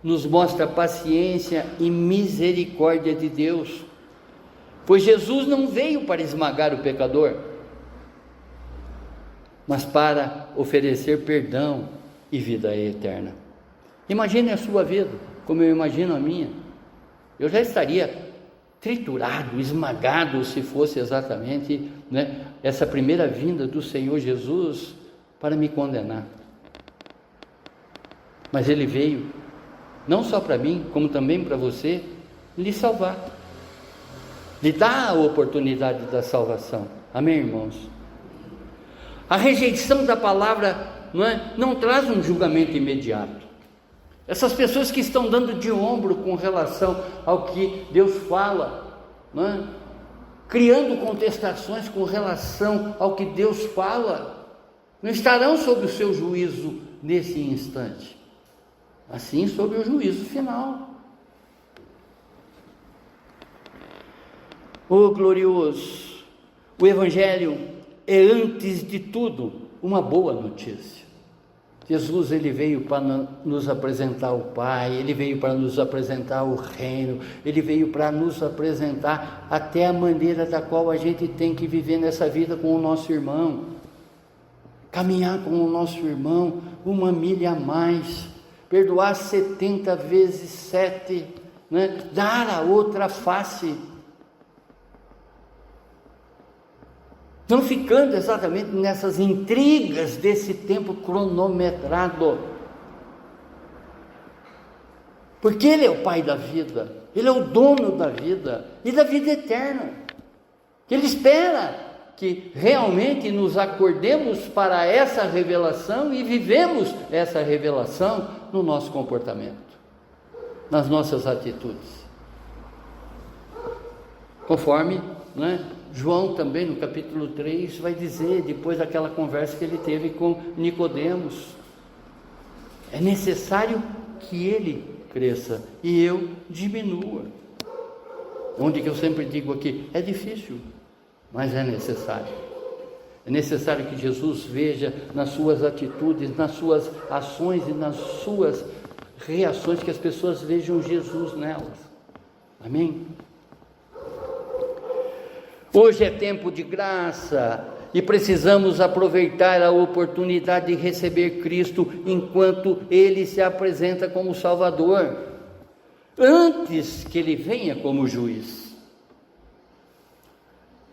nos mostra a paciência e misericórdia de Deus, pois Jesus não veio para esmagar o pecador, mas para oferecer perdão e vida eterna. Imagine a sua vida, como eu imagino a minha. Eu já estaria triturado, esmagado, se fosse exatamente essa primeira vinda do Senhor Jesus para me condenar. Mas Ele veio, não só para mim, como também para você, lhe salvar, lhe dar a oportunidade da salvação. Amém, irmãos? A rejeição da palavra não traz um julgamento imediato. Essas pessoas que estão dando de ombro com relação ao que Deus fala, criando contestações com relação ao que Deus fala, não estarão sob o seu juízo nesse instante, mas sim sob o juízo final. Oh glorioso! O Evangelho é, antes de tudo, uma boa notícia. Jesus, ele veio para nos apresentar o Pai, ele veio para nos apresentar o reino, ele veio para nos apresentar até a maneira da qual a gente tem que viver nessa vida com o nosso irmão, caminhar com o nosso irmão uma milha a mais, perdoar 70 vezes 7, dar a outra face. Não ficando exatamente nessas intrigas desse tempo cronometrado, porque Ele é o Pai da vida, Ele é o dono da vida e da vida eterna. Ele espera que realmente nos acordemos para essa revelação e vivemos essa revelação no nosso comportamento, nas nossas atitudes, conforme, João também no capítulo 3 vai dizer, depois daquela conversa que ele teve com Nicodemos, é necessário que ele cresça e eu diminua. Onde que eu sempre digo aqui, é difícil, mas é necessário. É necessário que Jesus veja nas suas atitudes, nas suas ações e nas suas reações, que as pessoas vejam Jesus nelas. Amém? Hoje é tempo de graça e precisamos aproveitar a oportunidade de receber Cristo enquanto Ele se apresenta como Salvador, antes que Ele venha como juiz.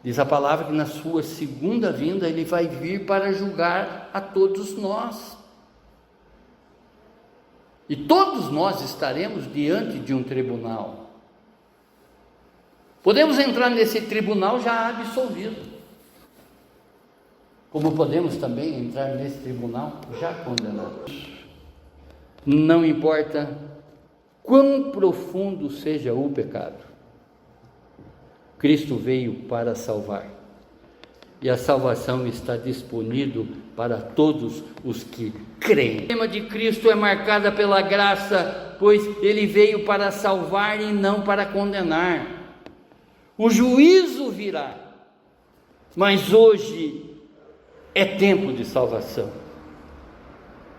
Diz a palavra que na sua segunda vinda Ele vai vir para julgar a todos nós. E todos nós estaremos diante de um tribunal. Podemos entrar nesse tribunal já absolvido, como podemos também entrar nesse tribunal já condenados. Não importa quão profundo seja o pecado, Cristo veio para salvar, e a salvação está disponível para todos os que creem. A tema de Cristo é marcada pela graça, pois Ele veio para salvar e não para condenar. O juízo virá, mas hoje é tempo de salvação.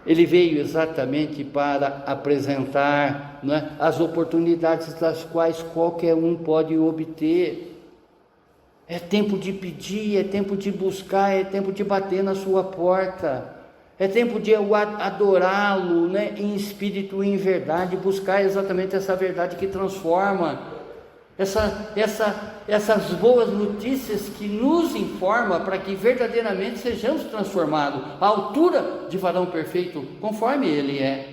Ele veio exatamente para apresentar, as oportunidades das quais qualquer um pode obter. É tempo de pedir, é tempo de buscar, é tempo de bater na sua porta, é tempo de adorá-lo, em espírito e em verdade, buscar exatamente essa verdade que transforma. Essas boas notícias que nos informam para que verdadeiramente sejamos transformados à altura de varão perfeito, conforme Ele é.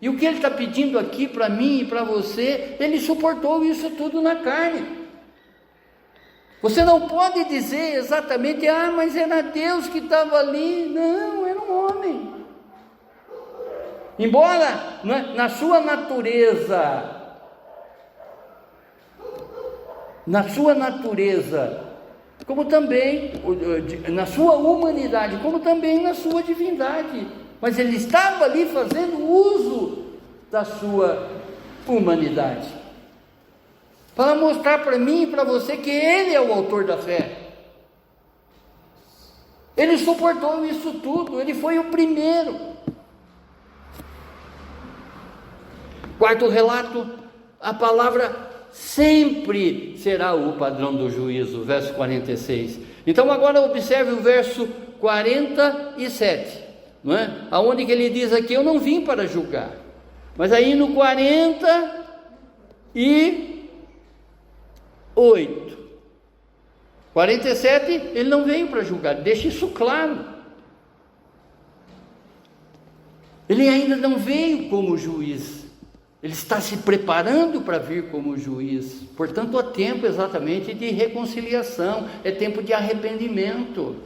E o que Ele está pedindo aqui para mim e para você, Ele suportou isso tudo na carne. Você não pode dizer exatamente, mas era Deus que estava ali. Não, era um homem. Embora na sua natureza, como também na sua humanidade, como também na sua divindade, mas Ele estava ali fazendo uso da sua humanidade, para mostrar para mim e para você que Ele é o autor da fé. Ele suportou isso tudo, Ele foi o primeiro. Quarto relato, a palavra sempre será o padrão do juízo, verso 46. Então agora observe o verso 47, aonde que ele diz aqui, eu não vim para julgar, mas aí no 47, ele não veio para julgar, deixa isso claro. Ele ainda não veio como juiz, Ele está se preparando para vir como juiz. Portanto, há tempo exatamente de reconciliação, é tempo de arrependimento.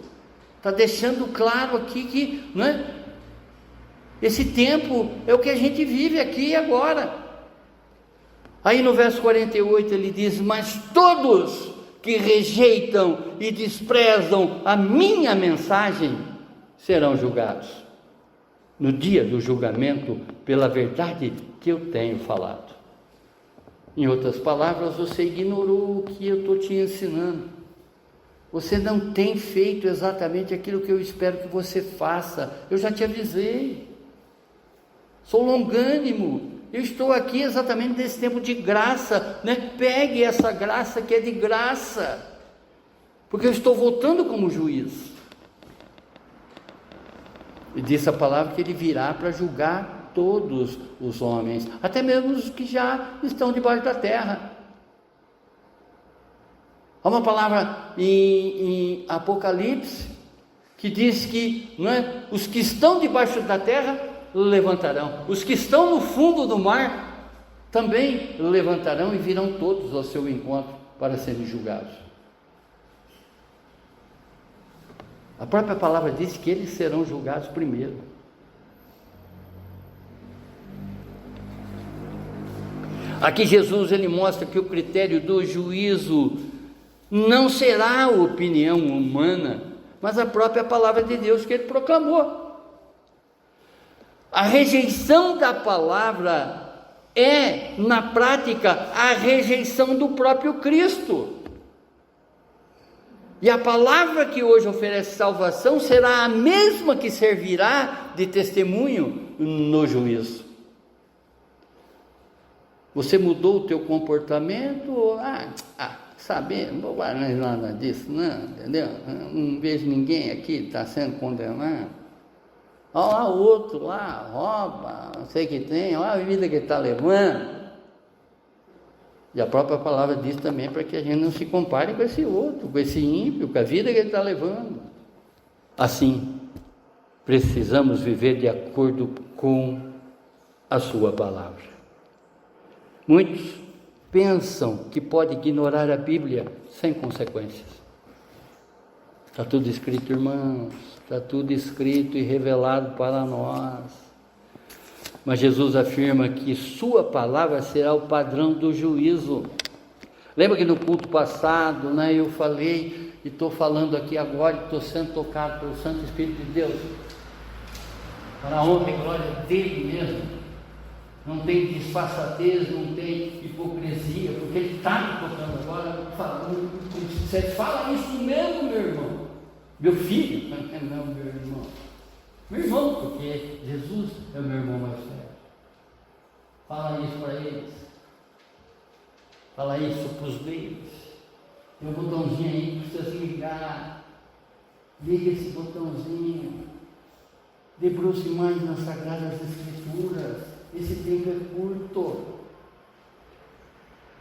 Está deixando claro aqui que esse tempo é o que a gente vive aqui e agora. Aí no verso 48 ele diz, mas todos que rejeitam e desprezam a minha mensagem serão julgados no dia do julgamento pela verdade que eu tenho falado. Em outras palavras, você ignorou o que eu estou te ensinando. Você não tem feito exatamente aquilo que eu espero que você faça. Eu já te avisei. Sou longânimo. Eu estou aqui exatamente nesse tempo de graça, Pegue essa graça que é de graça, porque eu estou voltando como juiz. E disse a palavra que ele virá para julgar todos os homens, até mesmo os que já estão debaixo da terra. Há uma palavra em Apocalipse que diz que os que estão debaixo da terra levantarão, os que estão no fundo do mar também levantarão e virão todos ao seu encontro para serem julgados. A própria palavra diz que eles serão julgados primeiro. Aqui Jesus ele mostra que o critério do juízo não será a opinião humana, mas a própria palavra de Deus que ele proclamou. A rejeição da palavra é, na prática, a rejeição do próprio Cristo. E a palavra que hoje oferece salvação será a mesma que servirá de testemunho no juízo. Você mudou o teu comportamento? Saber, não vou guardar nada disso, não, entendeu? Não vejo ninguém aqui está sendo condenado. Olha lá o outro lá, rouba, não sei o que tem, olha a vida que ele está levando. E a própria palavra diz também para que a gente não se compare com esse outro, com esse ímpio, com a vida que ele está levando. Assim, precisamos viver de acordo com a sua palavra. Muitos pensam que pode ignorar a Bíblia sem consequências. Está tudo escrito, irmãos, está tudo escrito e revelado para nós. Mas Jesus afirma que sua palavra será o padrão do juízo. Lembra que no culto passado, eu falei, e estou falando aqui agora, estou sendo tocado pelo Santo Espírito de Deus, para a honra e glória dele mesmo. Não tem disfarçatez, não tem hipocrisia, porque ele está me tocando agora, falando. Você fala isso mesmo, meu irmão? Meu filho? Não, meu irmão. Meu irmão, porque Jesus é o meu irmão mais velho. Fala isso para eles. Fala isso para os deles. Tem um botãozinho aí que precisa ligar. Liga esse botãozinho. Debruce mais nas Sagradas Escrituras. Esse tempo é curto.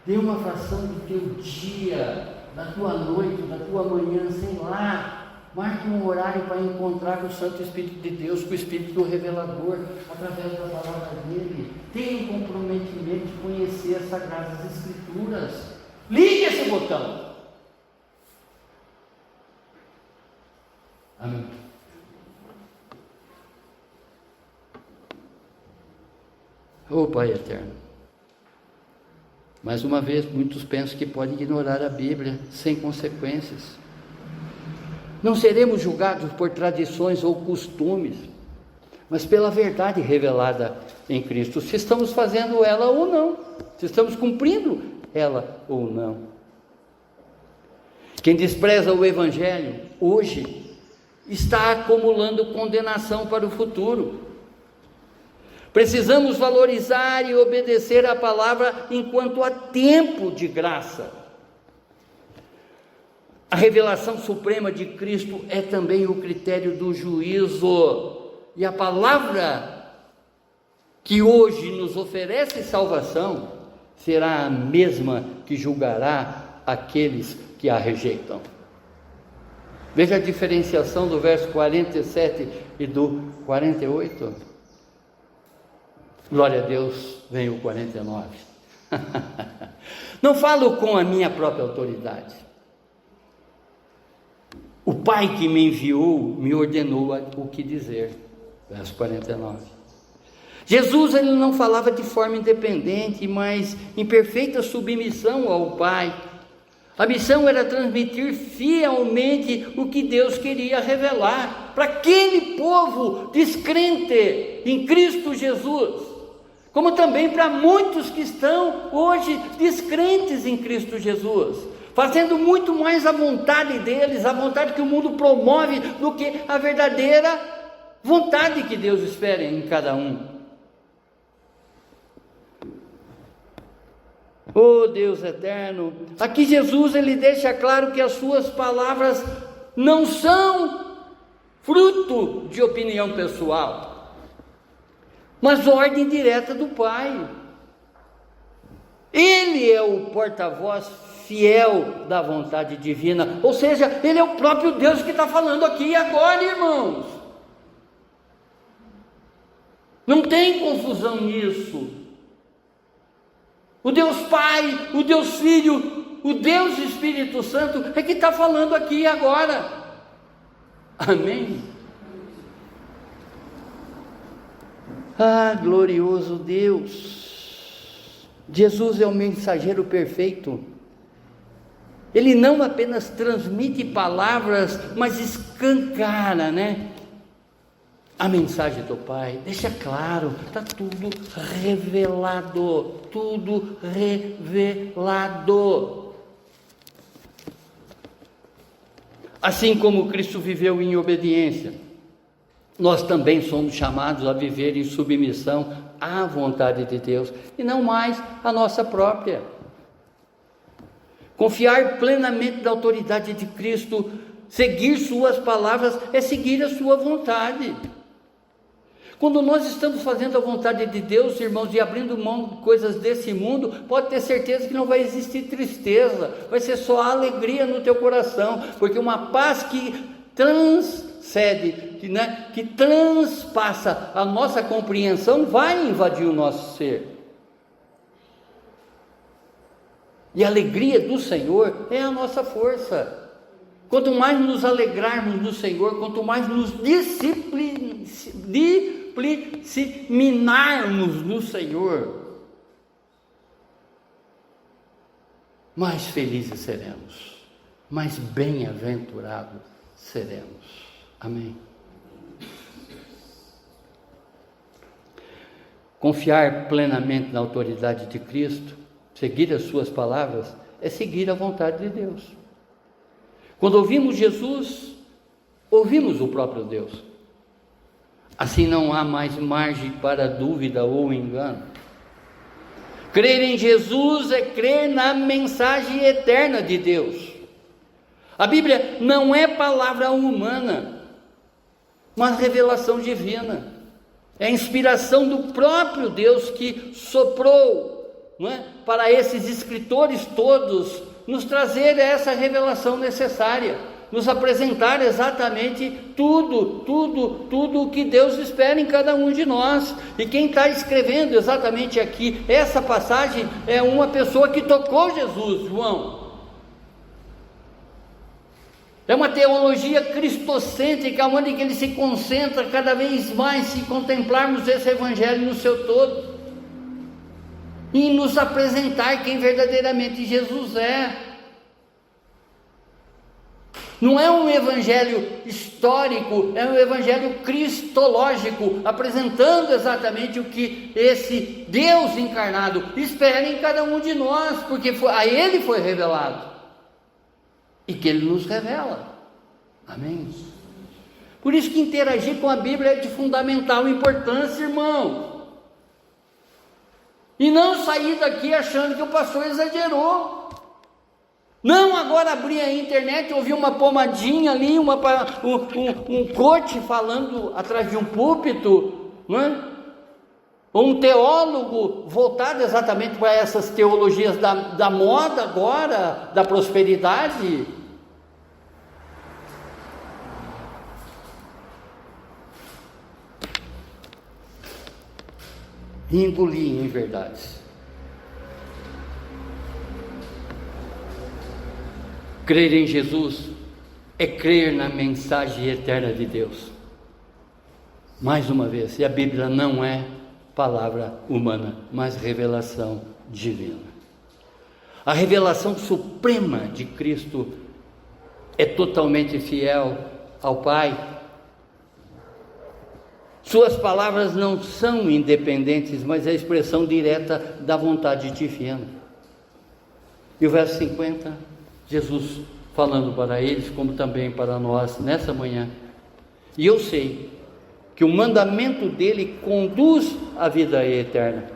Dê uma fração do teu dia, da tua noite, da tua manhã, sei lá. Marque um horário para encontrar com o Santo Espírito de Deus, com o Espírito do Revelador, através da palavra dele. Tenha um comprometimento de conhecer as Sagradas Escrituras. Ligue esse botão. Amém. Ô Pai eterno, mais uma vez, muitos pensam que podem ignorar a Bíblia sem consequências. Não seremos julgados por tradições ou costumes, mas pela verdade revelada em Cristo, se estamos fazendo ela ou não, se estamos cumprindo ela ou não. Quem despreza o Evangelho hoje está acumulando condenação para o futuro. Precisamos valorizar e obedecer a palavra enquanto há tempo de graça. A revelação suprema de Cristo é também o critério do juízo. E a palavra que hoje nos oferece salvação será a mesma que julgará aqueles que a rejeitam. Veja a diferenciação do verso 47 e do 48. Glória a Deus, vem o 49. Não falo com a minha própria autoridade. O Pai que me enviou me ordenou o que dizer. Verso 49. Jesus ele não falava de forma independente, mas em perfeita submissão ao Pai. A missão era transmitir fielmente o que Deus queria revelar para aquele povo descrente em Cristo Jesus, como também para muitos que estão hoje descrentes em Cristo Jesus, fazendo muito mais a vontade deles, a vontade que o mundo promove, do que a verdadeira vontade que Deus espera em cada um. Oh Deus eterno, aqui Jesus ele deixa claro que as suas palavras não são fruto de opinião pessoal, mas ordem direta do Pai. Ele é o porta-voz fiel da vontade divina, ou seja, ele é o próprio Deus que está falando aqui e agora, irmãos. Não tem confusão nisso. O Deus Pai, o Deus Filho, o Deus Espírito Santo é que está falando aqui e agora. Amém? Ah, glorioso Deus! Jesus é o mensageiro perfeito. Ele não apenas transmite palavras, mas escancara, a mensagem do Pai, deixa claro, está tudo revelado, tudo revelado. Assim como Cristo viveu em obediência, nós também somos chamados a viver em submissão à vontade de Deus e não mais à nossa própria. Confiar plenamente na autoridade de Cristo, seguir suas palavras, é seguir a sua vontade. Quando nós estamos fazendo a vontade de Deus, irmãos, e abrindo mão de coisas desse mundo, pode ter certeza que não vai existir tristeza, vai ser só alegria no teu coração, porque uma paz que transcende, que transpassa a nossa compreensão, vai invadir o nosso ser. E a alegria do Senhor é a nossa força. Quanto mais nos alegrarmos no Senhor, quanto mais nos disciplinarmos no Senhor, mais felizes seremos, mais bem-aventurados seremos. Amém. Confiar plenamente na autoridade de Cristo, seguir as suas palavras, é seguir a vontade de Deus. Quando ouvimos Jesus, ouvimos o próprio Deus. Assim não há mais margem para dúvida ou engano. Crer em Jesus é crer na mensagem eterna de Deus. A Bíblia não é palavra humana, mas revelação divina. É a inspiração do próprio Deus que soprou, para esses escritores todos, nos trazer essa revelação necessária, nos apresentar exatamente tudo o que Deus espera em cada um de nós. E quem está escrevendo exatamente aqui essa passagem é uma pessoa que tocou Jesus, João. É uma teologia cristocêntrica, onde ele se concentra cada vez mais se contemplarmos esse evangelho no seu todo, e nos apresentar quem verdadeiramente Jesus é. Não é um evangelho histórico, é um evangelho cristológico, apresentando exatamente o que esse Deus encarnado espera em cada um de nós, porque a Ele foi revelado, e que Ele nos revela. Amém? Por isso que interagir com a Bíblia é de fundamental importância, irmão. E não sair daqui achando que o pastor exagerou. Não agora abrir a internet e ouvir uma pomadinha ali, um coach falando atrás de um púlpito, não é? Ou um teólogo voltado exatamente para essas teologias da moda agora, da prosperidade. E engolir em verdades. Crer em Jesus é crer na mensagem eterna de Deus. Mais uma vez, e a Bíblia não é palavra humana, mas revelação divina. A revelação suprema de Cristo é totalmente fiel ao Pai. Suas palavras não são independentes, mas é a expressão direta da vontade divina. E o verso 50, Jesus falando para eles, como também para nós, nessa manhã. E eu sei que o mandamento dele conduz à vida eterna.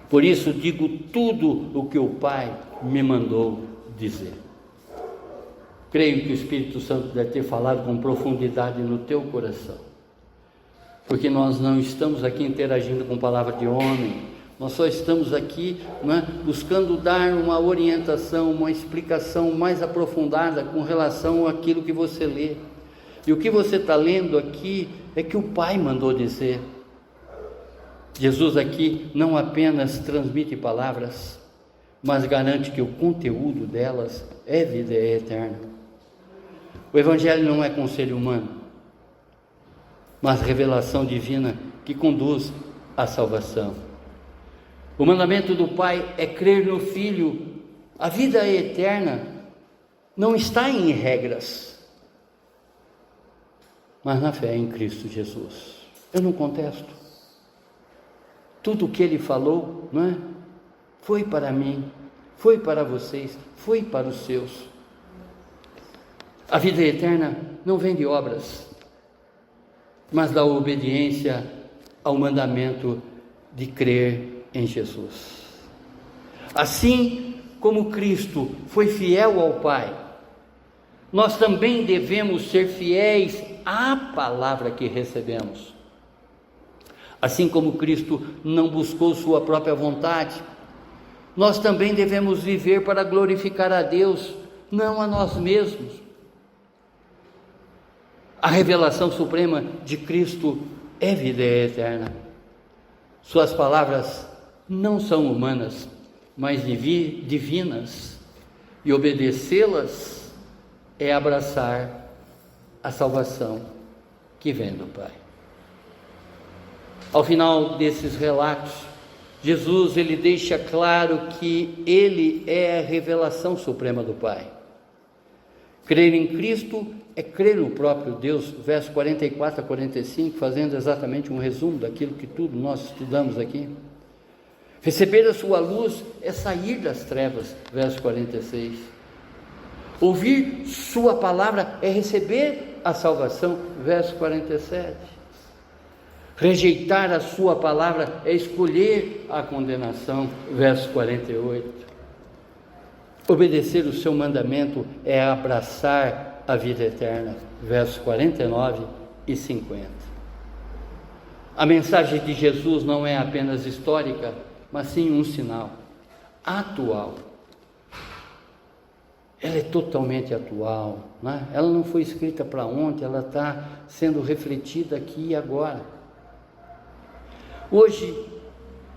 Por isso digo tudo o que o Pai me mandou dizer. Creio que o Espírito Santo deve ter falado com profundidade no teu coração, porque nós não estamos aqui interagindo com palavra de homem, nós só estamos aqui, buscando dar uma orientação, uma explicação mais aprofundada com relação àquilo que você lê. E o que você está lendo aqui é que o Pai mandou dizer. Jesus aqui não apenas transmite palavras, mas garante que o conteúdo delas é vida eterna. O Evangelho não é conselho humano, mas revelação divina que conduz à salvação. O mandamento do Pai é crer no Filho. A vida eterna não está em regras, mas na fé em Cristo Jesus. Eu não contesto. Tudo o que Ele falou, foi para mim, foi para vocês, foi para os seus. A vida eterna não vem de obras, mas da obediência ao mandamento de crer em Jesus. Assim como Cristo foi fiel ao Pai, nós também devemos ser fiéis à palavra que recebemos. Assim como Cristo não buscou sua própria vontade, nós também devemos viver para glorificar a Deus, não a nós mesmos. A revelação suprema de Cristo é vida eterna. Suas palavras não são humanas, mas divinas, e obedecê-las é abraçar a salvação que vem do Pai. Ao final desses relatos, Jesus ele deixa claro que ele é a revelação suprema do Pai. Crer em Cristo é crer no próprio Deus, verso 44 a 45, fazendo exatamente um resumo daquilo que tudo nós estudamos aqui. Receber a sua luz é sair das trevas, verso 46. Ouvir sua palavra é receber a salvação, verso 47. Rejeitar a sua palavra é escolher a condenação, verso 48. Obedecer o seu mandamento é abraçar a vida eterna, versos 49 e 50. A mensagem de Jesus não é apenas histórica, mas sim um sinal atual. Ela é totalmente atual, né? Ela não foi escrita para ontem, ela está sendo refletida aqui e agora. Hoje,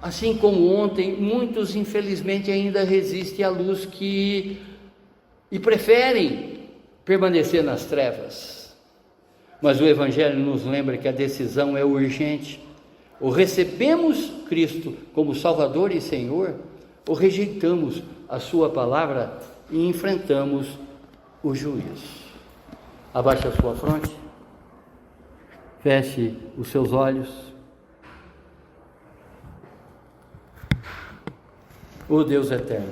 assim como ontem, muitos infelizmente ainda resistem à luz e preferem permanecer nas trevas. Mas o Evangelho nos lembra que a decisão é urgente. Ou recebemos Cristo como Salvador e Senhor, ou rejeitamos a sua palavra e enfrentamos o juízo. Abaixe a sua fronte, feche os seus olhos. Ó Deus eterno,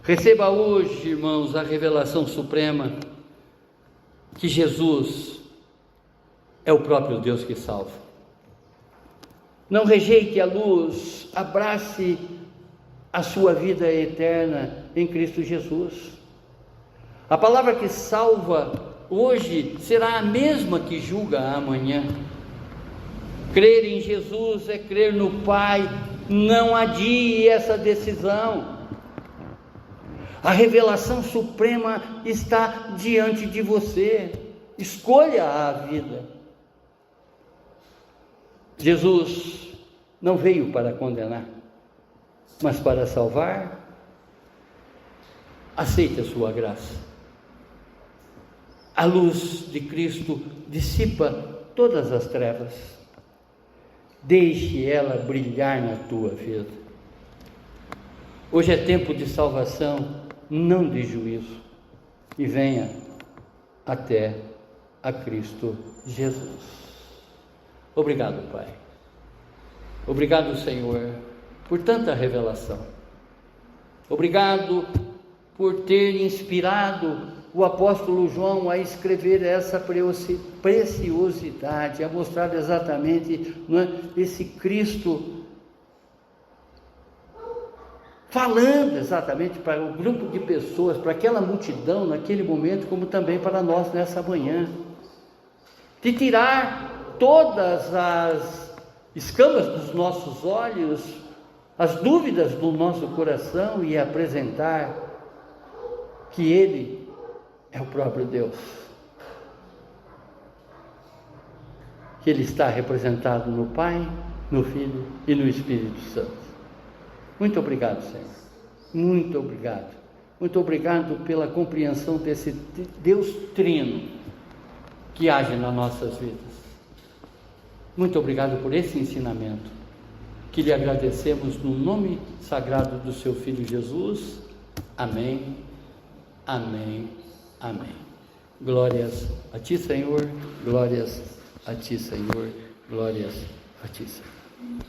receba hoje, irmãos, a revelação suprema que Jesus é o próprio Deus que salva. Não rejeite a luz, abrace a sua vida eterna em Cristo Jesus. A palavra que salva hoje será a mesma que julga amanhã. Crer em Jesus é crer no Pai. Não adie essa decisão. A revelação suprema está diante de você. Escolha a vida. Jesus não veio para condenar, mas para salvar. Aceite a sua graça. A luz de Cristo dissipa todas as trevas. Deixe ela brilhar na tua vida. Hoje é tempo de salvação, não de juízo. E venha até a Cristo Jesus. Obrigado, Pai. Obrigado, Senhor, por tanta revelação. Obrigado por ter inspirado o apóstolo João a escrever essa preciosidade, a mostrar exatamente, não é, esse Cristo falando exatamente para o grupo de pessoas, para aquela multidão naquele momento, como também para nós nessa manhã, de tirar todas as escamas dos nossos olhos, as dúvidas do nosso coração e apresentar que Ele é o próprio Deus, que Ele está representado no Pai, no Filho e no Espírito Santo. Muito obrigado, Senhor. Muito obrigado. Muito obrigado pela compreensão desse Deus trino que age nas nossas vidas. Muito obrigado por esse ensinamento, que lhe agradecemos no nome sagrado do seu Filho Jesus. Amém, amém, amém. Glórias a ti, Senhor, glórias a ti, Senhor, glórias a ti, Senhor.